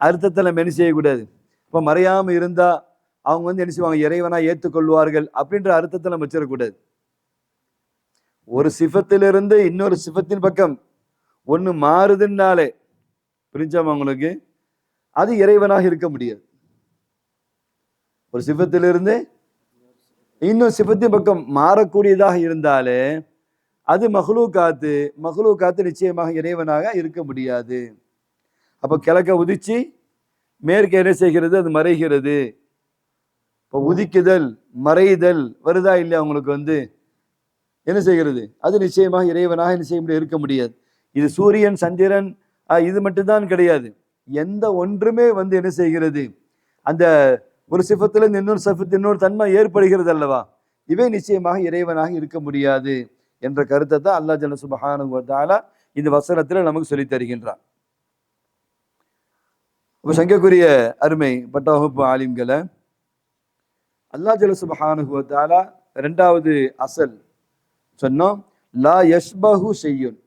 அர்த்தத்தை நம்ம என்ன செய்யக்கூடாது. இப்ப மறையாம இருந்தா அவங்க என்ன செய்வாங்க, இறைவனா ஏற்றுக்கொள்வார்கள் அப்படின்ற அர்த்தத்தை நம்ம வச்சிடக்கூடாது. ஒரு சிஃபத்திலிருந்து இன்னொரு சிஃபத்தின் பக்கம் ஒண்ணு மாறுதுன்னாலே புரிஞ்சாம உங்களுக்கு, அது இறைவனாக இருக்க முடியாது. ஒரு சிஃபத்திலிருந்து இன்னும் சிஃபத்தின் பக்கம் மாறக்கூடியதாக இருந்தாலே அது மஹ்லூகாத்து நிச்சயமாக இறைவனாக இருக்க முடியாது. அப்ப கிழக்க உதிச்சு மேற்கு என்ன செய்கிறது, அது மறைகிறது. இப்போ உதிக்குதல் மறைதல் வருதா இல்லையா உங்களுக்கு, என்ன செய்கிறது, அது நிச்சயமாக இறைவனாக என்ன செய்ய முடியாது, இருக்க முடியாது. இது சூரியன் சந்திரன் இது மட்டும்தான் கிடையாது. எந்த ஒன்றுமே என்ன செய்கிறது, அந்த ஒரு சிஃபத்துல இன்னொரு சிஃபத்து இன்னொரு தன்மை ஏற்படுகிறது அல்லவா, இவை நிச்சயமாக இறைவனாக இருக்க முடியாது என்ற கருத்தை தான் அல்லாஹ் ஜல்ல சுப்ஹானஹு வ தஆலா இந்த வசனத்துல நமக்கு சொல்லி தருகின்றான். அப்ப சங்கக்குரிய அருமை பட்ட வகுப்பு ஆலிம்களை, அல்லாஹ் ஜல்ல சுப்ஹானஹு வ தஆலா இரண்டாவது அசல் சொன்னோம், லா யஷ்பஹு ஷையுன்,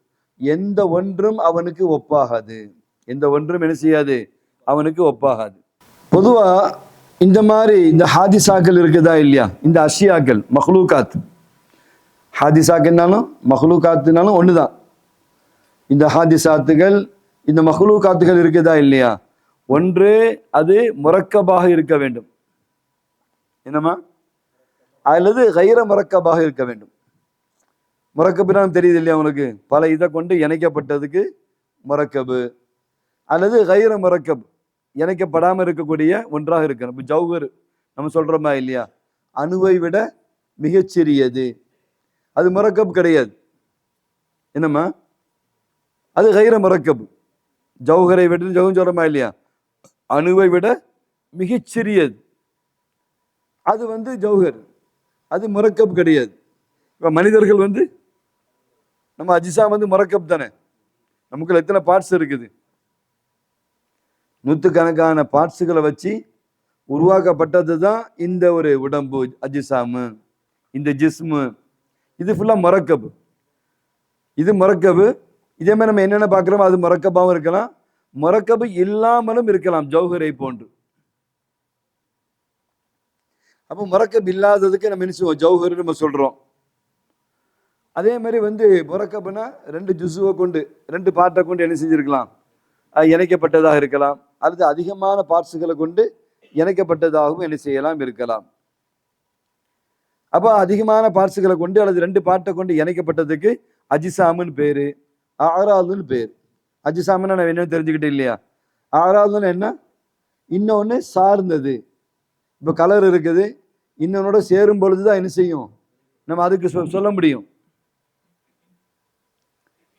எந்த ஒன்றும் அவனுக்கு ஒப்பாகாது. எந்த ஒன்றும் என்ன செய்யாது, அவனுக்கு ஒப்பாகாது. பொதுவா இந்த மாதிரி இந்த ஹாதிசாக்கள் இருக்குதா இல்லையா, இந்த அஷியாக்கள் மஹ்லூகாத், ஹாதிசாக்குனாலும் மஹ்லூகாத்துனாலும் ஒண்ணுதான். இந்த ஹாதிசாத்துகள் இந்த மஹ்லூகாத்துகள் இருக்குதா இல்லையா, ஒன்று அது முரக்கபாக இருக்க வேண்டும், என்னமா, அல்லது கைர முரக்கபாக இருக்க வேண்டும். முரக்கபுதான் தெரியுது இல்லையா உங்களுக்கு, பல இதை கொண்டு இணைக்கப்பட்டதுக்கு முரக்கபு, அல்லது கைர முரக்கப் இணைக்கப்படாமல் இருக்கக்கூடிய ஒன்றாக இருக்கணும். இப்போ ஜௌஹர் நம்ம சொல்றோமா இல்லையா, அணுவை விட மிகச்சிறியது, அது முரக்கப் கிடையாது, என்னம்மா, அது கைர முரக்கப். ஜௌஹரை விட ஜௌஹர் சொல்றோமா இல்லையா, அணுவை விட மிகச்சிறியது, அது ஜௌஹர், அது முரக்கப் கிடையாது. இப்போ மனிதர்கள் நம்ம அஜிசா முரக்கப் தானே, நமக்குள்ள எத்தனை பார்ட்ஸ் இருக்குது, நூற்றுக்கணக்கான பார்ட்ஸுகளை வச்சு உருவாக்கப்பட்டது தான் இந்த ஒரு உடம்பு அஜிசாமு, இந்த ஜிஸ்மு, இது ஃபுல்லா முரக்கப். இது முரக்கபு. இதே மாதிரி நம்ம என்னென்ன பார்க்குறோமோ அது முரக்கபாவும் இருக்கலாம், முரக்கபு இல்லாமலும் இருக்கலாம், ஜௌஹரை போன்று. அப்போ முரக்கப் இல்லாததுக்கு நம்ம என்ன செய்வோம், ஜௌஹர் நம்ம சொல்றோம். அதே மாதிரி முரக்கபுனா ரெண்டு ஜுசுவை கொண்டு ரெண்டு பார்ட்டை கொண்டு என்ன செஞ்சிருக்கலாம், இணைக்கப்பட்டதாக இருக்கலாம், அல்லது அதிகமான பார்ட்ஸுகளை கொண்டு இணைக்கப்பட்டதாகவும் என்ன செய்யலாம், இருக்கலாம். அப்போ அதிகமான பார்ட்ஸுகளை கொண்டு அல்லது ரெண்டு பார்ட்டை கொண்டு இணைக்கப்பட்டதுக்கு அஜிசாமுன்னு பேரு, ஆராதுன்னு பேர். அஜிசாமுன்னு நான் என்னன்னு தெரிஞ்சுக்கிட்டேன் இல்லையா, ஆராதுன்னு என்ன, இன்னொன்னு சார்ந்தது. இப்போ கலர் இருக்குது, இன்னொன்னோட சேரும் பொழுதுதான் என்ன செய்யும், நம்ம அதுக்கு சொல்ல முடியும்.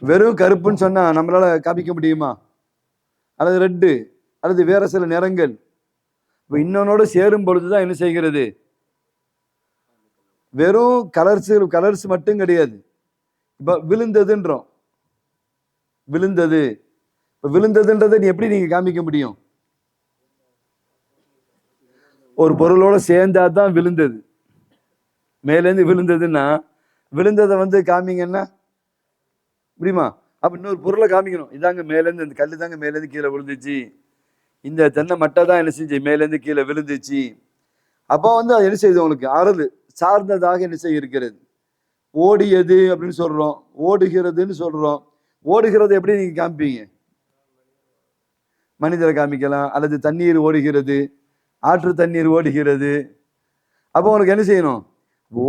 வெறும் கருப்புன்னு சொன்னா நம்மளால காமிக்க முடியுமா, அல்லது ரெட்டு அல்லது வேற சில நிறங்கள். இப்போ இன்னொன்னோட சேரும் பொழுதுதான் என்ன செய்கிறது, வெறும் கலர்ஸ் மட்டும் கிடையாது. இப்ப விழுந்ததுன்றோம், விழுந்ததுன்றதை எப்படி நீங்க காமிக்க முடியும், ஒரு பொருளோட சேர்ந்தா தான் விழுந்தது. மேலேருந்து விழுந்ததுன்னா விழுந்ததை காமிங்கன்னா முடியுமா, அப்ப இன்னொரு பொருளை காமிக்கணும், இதாங்க மேலேருந்து இந்த கல்லு தாங்க மேலேருந்து கீழே விழுந்துச்சு, இந்த தென்னை மட்டை தான் என்ன செஞ்சு மேலேருந்து கீழே விழுந்துச்சு. அப்போ அது என்ன செய்யுது, உங்களுக்கு அறுது சார்ந்ததாக என்ன செய்ய இருக்கிறது. ஓடியது அப்படின்னு சொல்றோம், ஓடுகிறதுன்னு சொல்றோம். ஓடுகிறது எப்படி நீங்க காமிப்பீங்க, மனிதரை காமிக்கலாம், அல்லது தண்ணீர் ஓடுகிறது, ஆற்று தண்ணீர் ஓடுகிறது. அப்போ உங்களுக்கு என்ன செய்யணும்,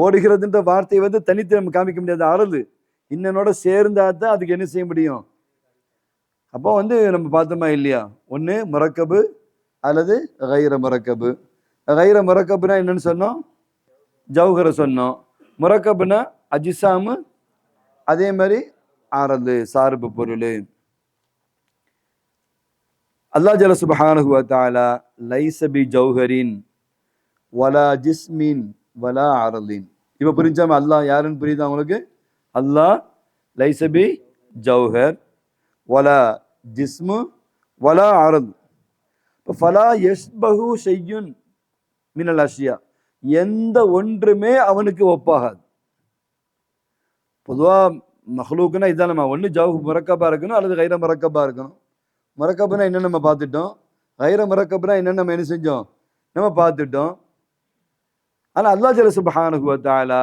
ஓடுகிறதுன்ற வார்த்தையை தனித்து நம்ம காமிக்க முடியாது, அறுது இன்னனோட சேர்ந்தா தான் அதுக்கு என்ன செய்ய முடியும். அப்போ நம்ம பார்த்தோமா இல்லையா, ஒன்று முரக்கபு அல்லது கைர முரக்கபு. கைர முரக்கபுனா என்னன்னு சொன்னோம், ஜௌஹரை சொன்னோம். முரக்கபுனா அஜிசாமு, அதே மாதிரி ஆரது சார்பு பொருள். அல்லாஹ் ஜல்ல சுப்ஹானஹு வ தஆலா லைஸ பி ஜௌஹரின் வலா ஜிஸ்மின் வலா அரலின். இப்போ புரிஞ்சாம அல்லாஹ் யாருன்னு புரியுதா உங்களுக்கு, அல்லாஹ் லைஸ பி ஜௌஹர் வலா ஜிஸ்மு வலா அரத். ஃபலா யஷ்பஹு ஷையுன் மினல் அஷ்யா, எந்த ஒன்றுமே அவனுக்கு ஒப்பாகாது. பொதுவாக மஹ்லூக்குன்னா இதுதான், நம்ம ஒன்று ஜவு முரக்கபா இருக்கணும் அல்லது கைர முரக்கபா இருக்கணும். முரக்கபுனா என்னென்ன நம்ம பார்த்துட்டோம், கைர முரக்கபுனா என்னென்ன நம்ம என்ன செஞ்சோம், நம்ம பார்த்துட்டோம். ஆனால் அல்லாஹ் ஜல்ல சுப்ஹானஹு வ தஆலா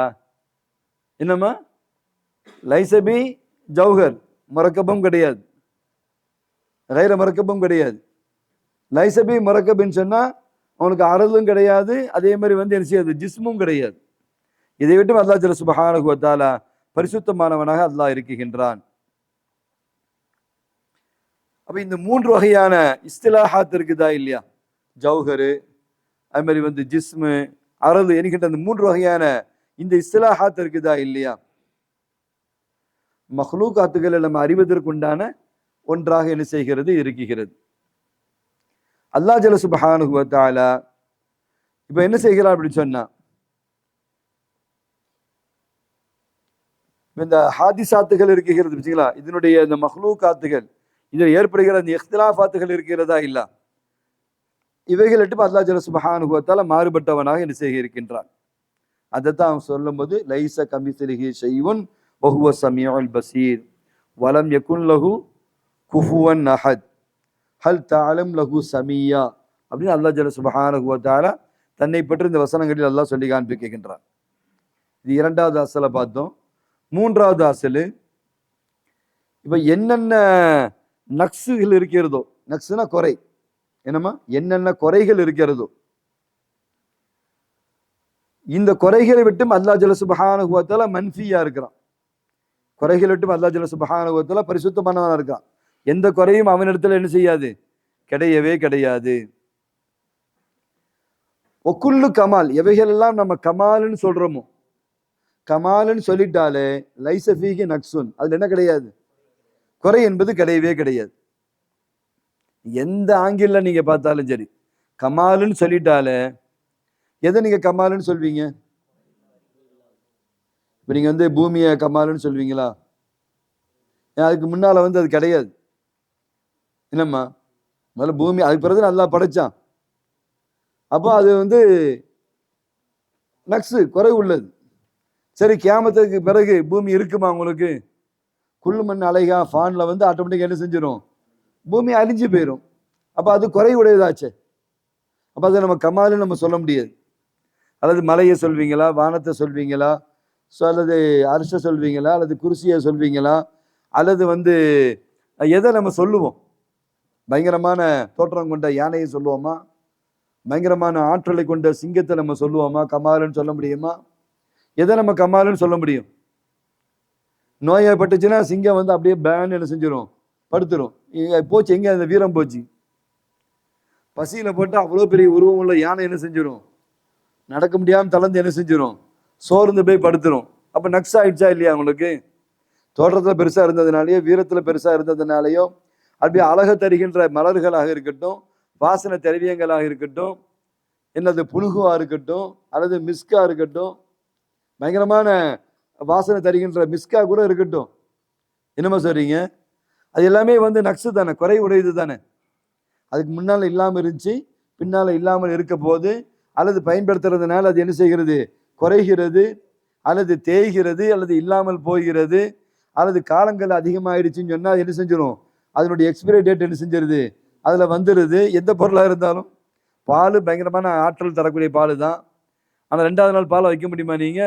என்னம்மா லைசபி ஜௌஹர், முரக்கபும் கிடையாது, கைர முரக்கபும் கிடையாது. லைசபி முரக்கபின்னு சொன்னா அவனுக்கு அரலும் கிடையாது, அதே மாதிரி வந்து என்ன செய்யாது, ஜிஸ்மும் கிடையாது. இதை விட்டு அல்லாஹ் ஜல்ல சுப்ஹானஹு வ தஆலா பரிசுத்தமானவனாக அல்லாஹ் இருக்குகின்றான். அப்ப இந்த 3 வகையான இஸ்திலாஹாத் இருக்குதா இல்லையா, ஜௌஹரு, அது மாதிரி வந்து ஜிஸ்மு, அரது என்கின்ற அந்த 3 வகையான இந்த இஸ்திலாஹாத் இருக்குதா இல்லையா, மஹ்லூகாத்துகளை நம்ம அறிவதற்குண்டான ஒன்றாக என்ன செய்கிறது, இருக்குகிறது. அல்லாஹ் ஜல்ல சுப்ஹானஹு வ தஆலா இப்ப என்ன செய்கிறார் அப்படின்னு சொன்னா, இந்த ஹாதிசாத்துகள் இருக்குகிறது பார்த்தீங்களா, இதனுடைய இந்த மஹ்லூகாத்துகள், இதில் ஏற்படுகிற அந்த இஃப்திலாஃபாத்துகள் இருக்கிறதா இல்ல, இவைகள் எட்டு அல்லாஹ் ஜல்ல சுப்ஹானஹு வ தஆலா மாறுபட்டவனாக என்ன செய்ய இருக்கின்றான். அதைத்தான் அவன் சொல்லும்போது லைஸ கமிஸ்லிஹி ஷைஉன் வ ஹுவ ஸமீஉல் பஸீர் வலம் யகுன் லஹு குஃபுவன் அஹத் ஹல் தஅலம் லஹு சமியா அப்படின்னு அல்லாஹ் ஜல்ல சுப்ஹானஹு வ தஆலா தன்னை பற்றி இந்த வசனங்களில் அல்லாஹ் சொல்லி காண்பிக்கின்றான். இது 2வது அசலை பார்த்தோம். 3வது அசலு, இப்ப என்னென்ன நக்ஸுகள் இருக்கிறதோ, நக்ஸுனா குறை, என்னமா என்னென்ன குறைகள் இருக்கிறதோ, இந்த குறைகளை விட்டும் அல்லாஹ் ஜல்ல சுப்ஹானஹு வ தஆலா மன்ஃபியா இருக்கிறான். குறைகளை விட்டும் அல்லாஹ் ஜல்ல சுப்ஹானஹு வ தஆலா பரிசுத்தமானவனா இருக்கான். எந்த குறையும் அவனிடத்துல என்ன செய்யாது, கிடையவே கிடையாது. ஒக்குள்ளு கமால், எவைகளெல்லாம் நம்ம கமால்னு சொல்றோமோ, கமால்னு சொல்லிட்டாலே லைஸ ஃபீஹி நக்ஸுன், அதுல என்ன கிடையாது, குறை என்பது கிடையவே கிடையாது. எந்த ஆங்கிள் நீங்க பார்த்தாலும் சரி, கமாலுன்னு சொல்லிட்டாலே எதை நீங்க கமாலுன்னு சொல்வீங்க? இப்ப நீங்க வந்து பூமியை கமாலுன்னு சொல்வீங்களா? அதுக்கு முன்னால வந்து அது கிடையாது. என்னம்மா, முதல்ல பூமி, அதுக்கு பிறகு நல்லா படைச்சான். அப்போ அது வந்து நக்ஸு, குறை உள்ளது. சரி, கியாமத்துக்கு பிறகு பூமி இருக்குமா உங்களுக்கு? குள்ளு மண் அலைகா ஃபான்ல வந்து ஆட்டோமேட்டிக்கா என்ன செஞ்சிடும், பூமி அழிஞ்சு போயிடும். அப்போ அது குறை உடையதாச்சு. அப்போ அதை நம்ம கமாலுன்னு நம்ம சொல்ல முடியாது. அல்லது மலையை சொல்வீங்களா, வானத்தை சொல்வீங்களா, அல்லது அரிசை சொல்வீங்களா, அல்லது குர்சியை சொல்வீங்களா, அல்லது வந்து எதை நம்ம சொல்லுவோம்? பயங்கரமான தோற்றம் கொண்ட யானையை சொல்லுவோமா, பயங்கரமான ஆற்றலை கொண்ட சிங்கத்தை நம்ம சொல்லுவோமா கமாலுன்னு சொல்ல முடியுமா? எதை நம்ம கமாலுன்னு சொல்ல முடியும்? நோயப்பட்டுச்சுன்னா சிங்கம் வந்து அப்படியே பேன் என்ன செஞ்சிடும், படுத்துரும். போச்சு, எங்க அந்த வீரம் போச்சு. பசியில போட்டு அவ்வளோ பெரிய உருவம் உள்ள யானை என்ன செஞ்சிடும், நடக்க முடியாமல் தளர்ந்து என்ன செஞ்சிடும், சோர்ந்து போய் படுத்துரும். அப்போ நக்ஸ் ஆயிடுச்சா இல்லையா உங்களுக்கு? தோற்றத்தில் பெருசாக இருந்ததுனாலேயோ, வீரத்தில் பெருசாக இருந்ததுனாலேயோ, அப்படியே அழக தருகின்ற மலர்களாக இருக்கட்டும், வாசனை திரவியங்களாக இருக்கட்டும், என்னது புழுகுவா இருக்கட்டும், அல்லது மிஸ்கா இருக்கட்டும், பயங்கரமான வாசனை தருகின்ற மிஸ்கா கூட இருக்கட்டும், என்னமா சொல்றீங்க, அது எல்லாமே வந்து நக்ஸு தானே, குறை உடையது தானே. அதுக்கு முன்னால் இல்லாமல் இருந்துச்சு, பின்னால் இல்லாமல் இருக்க போது, அல்லது பயன்படுத்துறதுனால அது என்ன செய்கிறது, குறைகிறது, அல்லது தேய்கிறது, அல்லது இல்லாமல் போகிறது, அல்லது காலங்கள் அதிகமாகிடுச்சுன்னு சொன்னால் அது என்ன செஞ்சிடும், அதனுடைய எக்ஸ்பிரி டேட் என்ன செஞ்சிருது, அதில் வந்துடுது. எந்த பொருளாக இருந்தாலும், பால் பயங்கரமான ஆற்றல் தரக்கூடிய பால் தான். ஆனால் 2வது நாள் பாலை வைக்க முடியுமா நீங்க?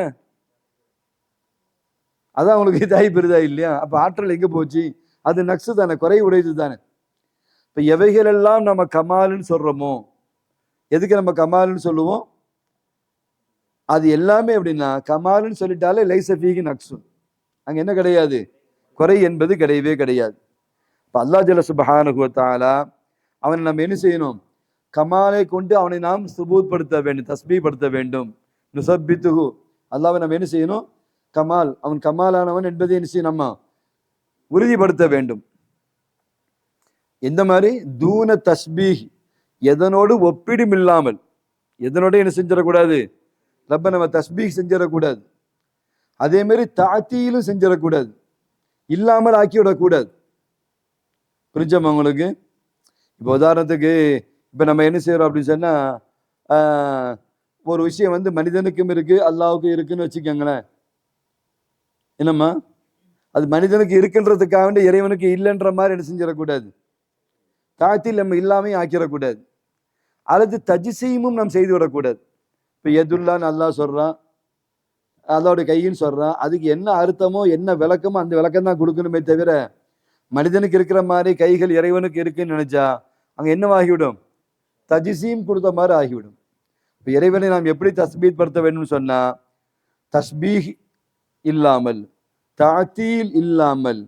அதான் உங்களுக்கு இதாகி பெரிதா இல்லையா? அப்போ ஆற்றல் எங்கே போச்சு? அது நக்ஸு தானே, குறை உடையது தானே. இப்போ எவைகளெல்லாம் நம்ம கமாலுன்னு சொல்றோமோ, எதுக்கு நம்ம கமாலுன்னு சொல்லுவோம்? அது எல்லாமே எப்படின்னா, கமாலுன்னு சொல்லிட்டாலே லைஸ ஃபீஹி நக்ஸுன், அங்கே என்ன கிடையாது, குறை என்பது கிடையவே கிடையாது. இப்போ அல்லாஹ் ஜல்ல சுப்ஹானஹு வ தஆலா அவனை நம்ம என்ன செய்யணும், கமாலை கொண்டு அவனை நாம் சுபூத் படுத்த வேண்டும், தஸ்பீஹ் படுத்த வேண்டும். நுஸப்பித்துஹு, அல்லாஹ்வை நம்ம என்ன செய்யணும், கமால், அவன் கமாலானவன் என்பதை என்ன செய்யணும், நம்ம உறுதிப்படுத்த வேண்டும். எந்த மாதிரி, தூன தஸ்பீஹ், எதனோடு ஒப்பிடும் இல்லாமல், எதனோட என்ன செஞ்சிடக்கூடாது, ரப்ப நம்ம தஸ்பீஹ் செஞ்சிடக்கூடாது. அதே மாதிரி தாத்தீலும் செஞ்சிடக்கூடாது, இல்லாமல் ஆக்கிவிடக்கூடாது. புரிஞ்சோமா உங்களுக்கு? இப்போ உதாரணத்துக்கு இப்போ நம்ம என்ன செய்யறோம் அப்படின்னு சொன்னா, ஒரு விஷயம் வந்து மனிதனுக்கும் இருக்கு அல்லாஹ்வுக்கும் இருக்குன்னு வச்சுக்கோங்களேன். என்னம்மா, அது மனிதனுக்கு இருக்கின்றதுக்காக வேண்டிய இறைவனுக்கு இல்லைன்ற மாதிரி என்ன செஞ்சிடக்கூடாது, தாத்தில் நம்ம இல்லாமையும் ஆக்கிடக்கூடாது. அல்லது தஜ்சீமும் நாம் செய்து விடக்கூடாது. இப்போ எதுல்லான்னு அல்லாஹ் சொல்றான், அதோட கையின்னு சொல்றான், அதுக்கு என்ன அர்த்தமோ என்ன விளக்கமோ அந்த விளக்கம் தான் கொடுக்கணுமே தவிர மனிதனுக்கு இருக்கிற மாதிரி கைகள் இறைவனுக்கு இருக்குன்னு நினைச்சா அங்க என்னவாகிவிடும், தஜ்சீம் கொடுத்த மாதிரி ஆகிவிடும். இப்போ இறைவனை நாம் எப்படி தஸ்பீத் படுத்த வேண்டும் சொன்னா, தஸ்பீஹ் இல்லாமல், தாத்தீல் இல்லாமல்,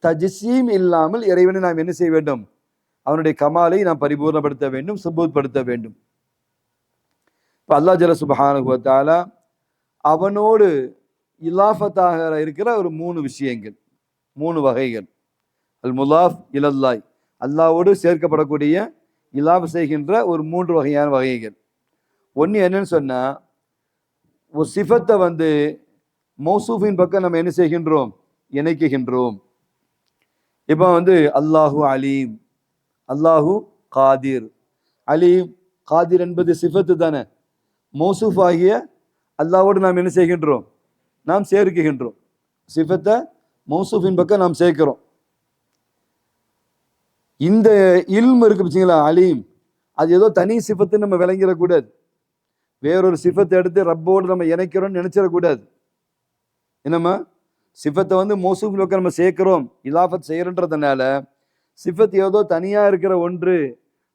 தஜ்சீம் இல்லாமல் இறைவனை நாம் என்ன செய்ய வேண்டும், அவனுடைய கமாலை நாம் பரிபூர்ணப்படுத்த வேண்டும், சுபூத் படுத்த வேண்டும். இப்போ அல்லாஹ் ஜல்ல சுப்ஹானஹு வ தஆலா அவனோடு இலாஃபத்தாக இருக்கிற ஒரு 3 விஷயங்கள், 3 வகைகள். அல் முலாஃப் இலல்லாய், அல்லாவோடு சேர்க்கப்படக்கூடிய இலாஃப் செய்கின்ற ஒரு 3 வகையான வகைகள். ஒன்று என்னன்னு சொன்னா, ஒரு சிஃபத்தை மௌசூஃபின் பக்கம் நம்ம என்ன செய்கின்றோம், இணைக்குகின்றோம். இப்போ அல்லாஹு அலீம், அல்லாஹு காதிர். அலீம் காதிர் என்பது சிஃபத்து தானே. மௌசூஃப் ஆகிய அல்லாவோடு நாம் என்ன செய்கின்றோம், நாம் சேர்க்குகின்றோம். சிஃபத்தை மௌசூஃபின் பக்கம் நாம் சேர்க்கிறோம். இந்த இல்ம் இருக்கு பார்த்தீங்களா, அலீம், அது ஏதோ தனி சிஃபத்து நம்ம விளங்கிடக்கூடாது. வேறொரு சிஃபத்தை எடுத்து ரப்போடு நம்ம இணைக்கிறோம்னு நினைச்சிடக்கூடாது. என்னம்மா, சிஃபத்தை மௌசூஃபின் பக்கம் நம்ம சேர்க்கிறோம், இலாஃபத் செய்யறன்றதுனால சிஃபத் ஏதோ தனியா இருக்கிற ஒன்று,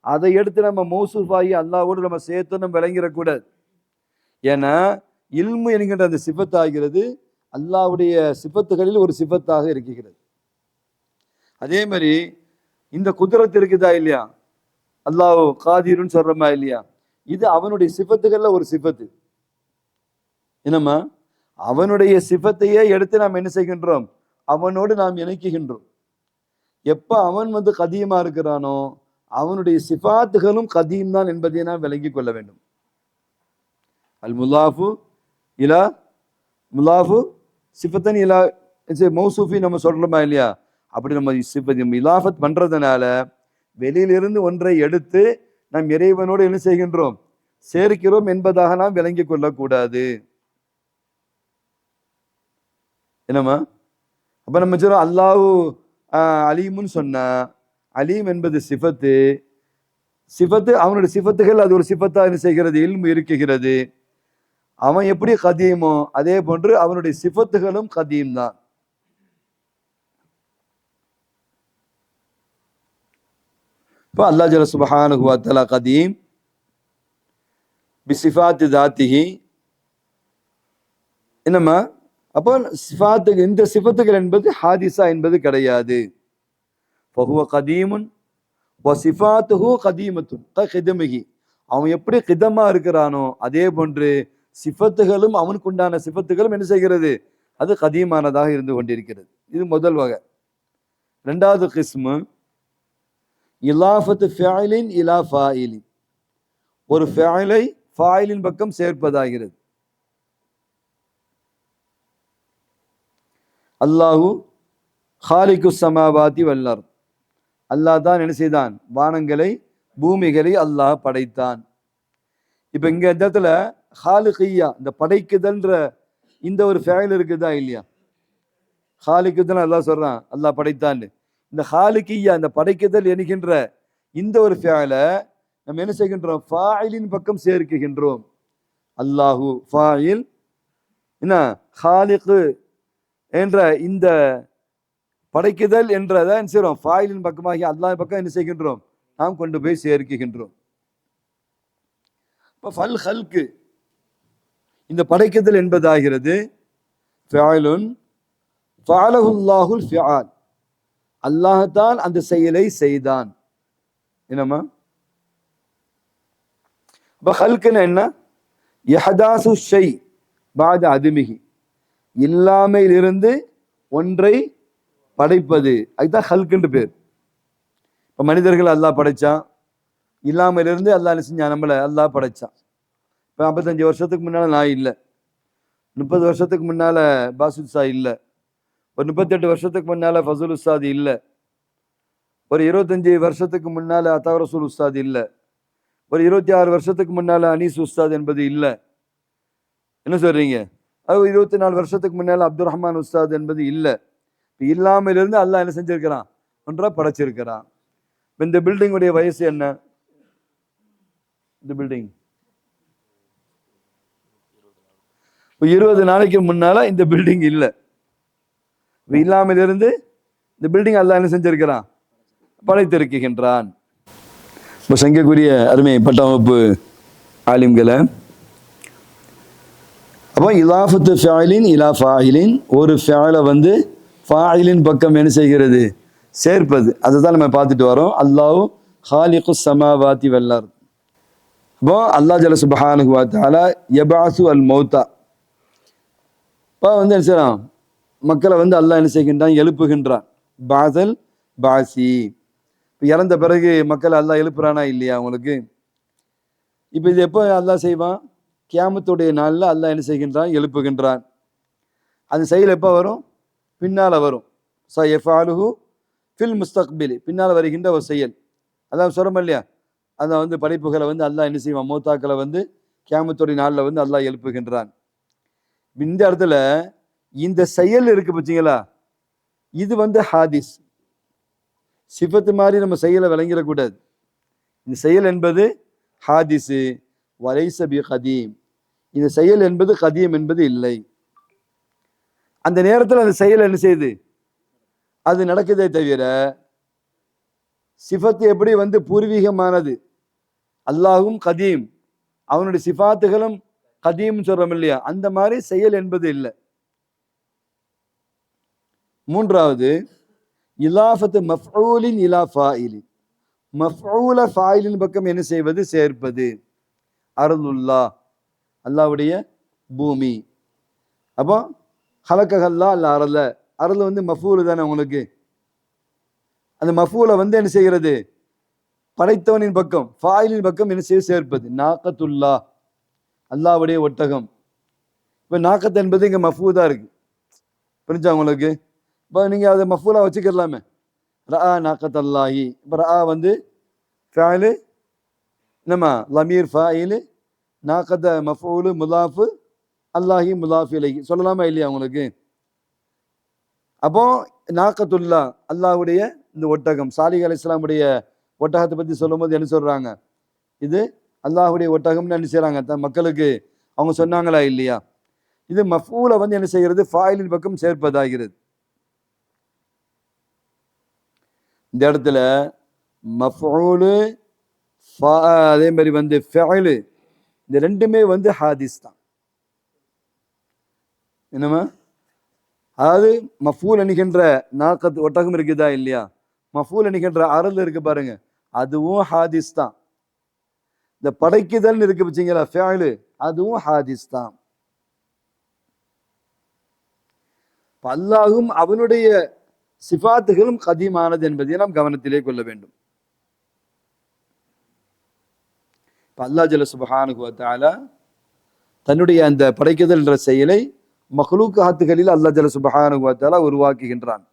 அதை எடுத்து நம்ம மௌசூஃப் ஆகி அல்லாவோடு நம்ம சேர்த்து நம்ம விளங்கிடக்கூடாது. ஏன்னா இல்மு என்கின்ற அந்த சிஃபத் ஆகிறது அல்லாவுடைய சிஃபத்துகளில் ஒரு சிஃபத்தாக இருக்கிறது. அதே மாதிரி இந்த குதிரத்து இருக்குதா இல்லையா, அல்லாஹ் காதிருன்னு சொல்றோமா இல்லையா, இது அவனுடைய சிஃபத்துகள்ல ஒரு சிஃபத்து. என்னம்மா, அவனுடைய சிஃபத்தையே எடுத்து நாம் என்ன செய்கின்றோம், அவனோடு நாம் இணைக்குகின்றோம். எப்ப அவன் கதீமா இருக்கிறானோ அவனுடைய சிஃபாத்துகளும் கதீம் தான் என்பதை நாம் விளங்கி கொள்ள வேண்டும். அல் முலாஃபு இலா முலாஃபு சிஃபத்தன் இலா மௌசூஃபி நம்ம சொல்றோமா இல்லையா, அப்படி நம்ம இலாஃபத் பண்றதுனால வெளியிலிருந்து ஒன்றை எடுத்து நாம் இறைவனோடு என்ன செய்கின்றோம், சேர்க்கிறோம் என்பதாக நாம் விளங்கி கொள்ளக்கூடாது. என்னம்மா, அப்ப நம்ம சொல்றோம் அல்லாஹு அலீமுன்னு சொன்னா, அலீம் என்பது சிஃபத்து. சிஃபத்து அவனுடைய சிஃபத்துகள் அது ஒரு சிஃபத்தா என்ன செய்கிறது, இல்மு இருக்குகிறது. அவன் எப்படி கதீமோ அதே போன்று அவனுடைய சிஃபத்துகளும் கதீம் தான். இப்போ அல்லாஹ் ஜல்ல சுப்ஹானஹு வ தஆலா கதீம் பிசிஃபாத்தி தாத்திஹி. என்னம்மா, அப்போ சிஃபாத்துக்கு இந்த சிஃபத்துகள் என்பது ஹாதிசா என்பது கிடையாது. ஃபஹுவ கதீமுன் வ சிஃபாத்துஹு கதீமத்துன் ககிதமிஹி. அவன் எப்படி கிதமா இருக்கிறானோ அதே போன்று சிஃபத்துகளும் அவனுக்கு உண்டான சிஃபத்துகளும் என்ன செய்கிறது, அது கதீமானதாக இருந்து கொண்டிருக்கிறது. இது முதல் வகை. ரெண்டாவது கிஸ்மு இலாஃபத்து ஃபிஅலின் இலா ஃபாயிலின், ஒரு ஃபிஅலை ஃபாயிலின் பக்கம் சேர்ப்பதாகிறது. அல்லாஹு ஹாலிகு ஸமாவாதி வல் அர்த், அல்லாஹ் தான் என்ன செய்தான், வானங்களை பூமிகளை அல்லாஹ் படைத்தான். இப்ப இங்க இந்த இடத்துல ஹாலிகியா, இந்த படைக்குதல்ன்ற இந்த ஒரு ஃபேல் இருக்குதா இல்லையா, ஹாலிக்குதல் அல்லாஹ் சொல்றான் அல்லாஹ் படைத்தான்னு. இந்த ஹாலிகியா, இந்த படைக்குதல் என்கின்ற இந்த ஒரு ஃபேலை நம்ம என்ன செய்கின்றோம், ஃபாயிலின் பக்கம் சேர்க்குகின்றோம். அல்லாஹு ஃபாயில், என்ன ஹாலிகு என்ற இந்த படைக்குதல் என்றதை என்ன செய்கிறோம், ஃபாயிலின் பக்கமாகி அல்லாஹ் பக்கம் என்ன செய்கின்றோம், நாம் கொண்டு போய் சேர்க்குகின்றோம். இப்போ ஃபல் ஹல்கு, இந்த படைக்குதல் என்பதாகிறது ஃபிஅலுன் ஃபஅலஹுல்லாஹுல் ஃபிஆல், அல்லாஹ் தான் அந்த செயலை செய்தான். என்னம்மா, இப்போ ஹல்குன்னு என்ன, இஹ்தாசு ஷை பாத அதுமிஹி, இல்லாமையிலிருந்து ஒன்றை படைப்பது, அதுதான் ஹல்குன்னு பேர். இப்போ மனிதர்கள் அல்லாஹ் படைச்சான், இல்லாமையிலிருந்து அல்லாஹ் என்ன செஞ்சான், நம்மளை அல்லாஹ் படைச்சான். இப்போ 55 வருஷத்துக்கு முன்னால நான் இல்லை, 30 வருஷத்துக்கு முன்னால பாசுத்சா இல்லை, ஒரு 38 வருஷத்துக்கு முன்னால ஃபசுல் உஸ்தாது இல்லை, ஒரு 25 வருஷத்துக்கு முன்னால அத்தா ரசூல் உஸ்தாது இல்லை, ஒரு 26 வருஷத்துக்கு முன்னால அனீஸ் உஸ்தாத் என்பது இல்லை. என்ன சொல்றீங்க, அது 24 வருஷத்துக்கு முன்னால அப்துல் ரஹ்மான் உஸ்தாத் என்பது இல்லை. இல்லாமல் இருந்து அல்லாஹ் என்ன செஞ்சிருக்கிறான், ஒன்றா படைச்சிருக்கிறான். இந்த பில்டிங்குடைய வயசு என்ன? இந்த பில்டிங் 20 நாளைக்கு முன்னால இந்த பில்டிங் இல்லை. இல்லாமல் இருந்து இந்த பில்டிங் அல்லாஹ் என்ன செஞ்சிருக்கிறான், படைத்திருக்கின்றான். இப்போ சங்கக்குரிய அருமை பட்ட வகுப்பு ஆலிம்களை, அப்போ இலாஃபத்து ஃபாயிலின் இலா ஃபாயிலின், ஒரு ஃபாயிலை வந்து ஃபாயிலின் பக்கம் என்ன செய்கிறது, சேர்ப்பது. அதை தான் நம்ம பார்த்துட்டு வரோம். அல்லாஹ் ஹாலிகு ஸமாவாதி வல் அர்த். அப்போ அல்லாஹ் ஜல்ல சுப்ஹானஹு வ தஆலா யபஅஸு அல் மௌத்தா, இப்போ வந்து என்ன செய்யறான், மக்களை வந்து அல்லாஹ் என்ன செய்கின்றான், எழுப்புகின்றான். பாசல் பாசி, இப்போ இறந்த பிறகு மக்களை அல்லாஹ் எழுப்புறானா இல்லையா உங்களுக்கு? இப்போ இது எப்போ அல்லாஹ் செய்வான், கியாமத்துடைய நாளில் அல்லாஹ் என்ன செய்கின்றான், எழுப்புகின்றான். அந்த செயல் எப்போ வரும், பின்னால் வரும். ஸயஃபஅலுஹு ஃபில் முஸ்தக்பிலி, பின்னால் வருகின்ற ஒரு செயல். அதான் சொல்கிறோம் இல்லையா, அதை வந்து படைப்புகளை வந்து அல்லாஹ் என்ன செய்வான், மௌத்தாக்களை வந்து கியாமத்துடைய நாளில் வந்து அல்லாஹ் எழுப்புகின்றான். இந்த இடத்துல இந்த செயல் இருக்கு பார்த்தீங்களா, இது வந்து ஹாதிஸ், சிஃபத்து மாதிரி நம்ம செயலை விளங்கிடக்கூடாது. இந்த செயல் என்பது ஹாதிஸு, வலைஸ பி கதீம், இந்த செயல் என்பது கதீம் என்பது இல்லை. அந்த நேரத்தில் அந்த செயல் என்ன செய்யுது, அது நடக்குதே தவிர சிஃபத்து எப்படி வந்து பூர்வீகமானது, அல்லாஹும் கதீம், அவனுடைய சிஃபாத்துகளும் கதீம் சொல்றோம் இல்லையா, அந்த மாதிரி செயல் என்பது இல்லை. மூன்றாவது இலாஃபத்து மஃஊலின் இலா ஃபாயிலின், மஃஊல ஃபாயிலின் பக்கம் என்ன செய்வது, சேர்ப்பது. அர்துல்லா, அல்லாஹ்வுடைய பூமி. அப்போ ஹலக்கஹல்லா அல்ல அரல, அரல் வந்து மஃஊல் தானே உங்களுக்கு. அந்த மஃஊலை வந்து என்ன செய்கிறது, படைத்தவனின் பக்கம், ஃபாயிலின் பக்கம் என்ன செய்ய சேர்ப்பது. நாக்கத்துல்லா, அல்லாஹ்வுடைய ஒட்டகம். இப்போ நாக்கத் என்பது இங்கே மஃபூதா இருக்கு, புரிஞ்சா உங்களுக்கு? இப்போ நீங்கள் அதை மஃபூலா வச்சுக்கலாமே, ரஆ நாக்கத் அல்லாஹி. இப்போ ரஆ வந்து ஃபாயிலு, நம்ம லமீர் ஃபாயிலு, நாக்கத மஃபூலு முலாஃபு, அல்லாஹி முலாஃபு இலைஹி சொல்லலாமா இல்லையா உங்களுக்கு? அப்போ நாக்கத்துல்லா, அல்லாஹ்வுடைய இந்த ஒட்டகம். சாலிஹ் அலைஹிஸ்ஸலாமுடைய ஒட்டகத்தை பற்றி சொல்லும்போது என்ன சொல்றாங்க, இது அல்லாஹ்வுடைய ஒட்டகம்னு என்ன செய்யறாங்க, தன் மக்களுக்கு அவங்க சொன்னாங்களா இல்லையா? இது மஃஊலை வந்து என்ன செய்கிறது, ஃபாயிலின் பக்கம் சேர்ப்பதாகிறது. இந்த இடத்துல மஃஊலு அதே மாதிரி வந்து ஃபஅலு, இந்த ரெண்டுமே வந்து ஹாதிஸ் தான். என்னமா, அதாவது மஃஊல் என்கின்ற நாக்கத் ஒட்டகம் இருக்குதா இல்லையா, மஃஊல் என்கின்ற அரல் இருக்கு பாருங்க, அதுவும் ஹாதிஸ் தான். இந்த படைக்குதல் இருக்கு வச்சுங்களா ஃபஅலு, அதுவும் ஹாதிஸ் தான். அல்லாஹும் அவனுடைய சிஃபாத்துகளும் கதீமானது என்பதை நாம் கவனத்திலே கொள்ள வேண்டும். அல்லாஹ் ஜல்ல சுப்ஹானஹு வ தஆலா தன்னுடைய அந்த படைக்குதல் என்ற செயலை மஹ்லூகாத்துகளில் அல்லாஹ் ஜல்ல சுப்ஹானஹு வ தஆலா உருவாக்குகின்றான்.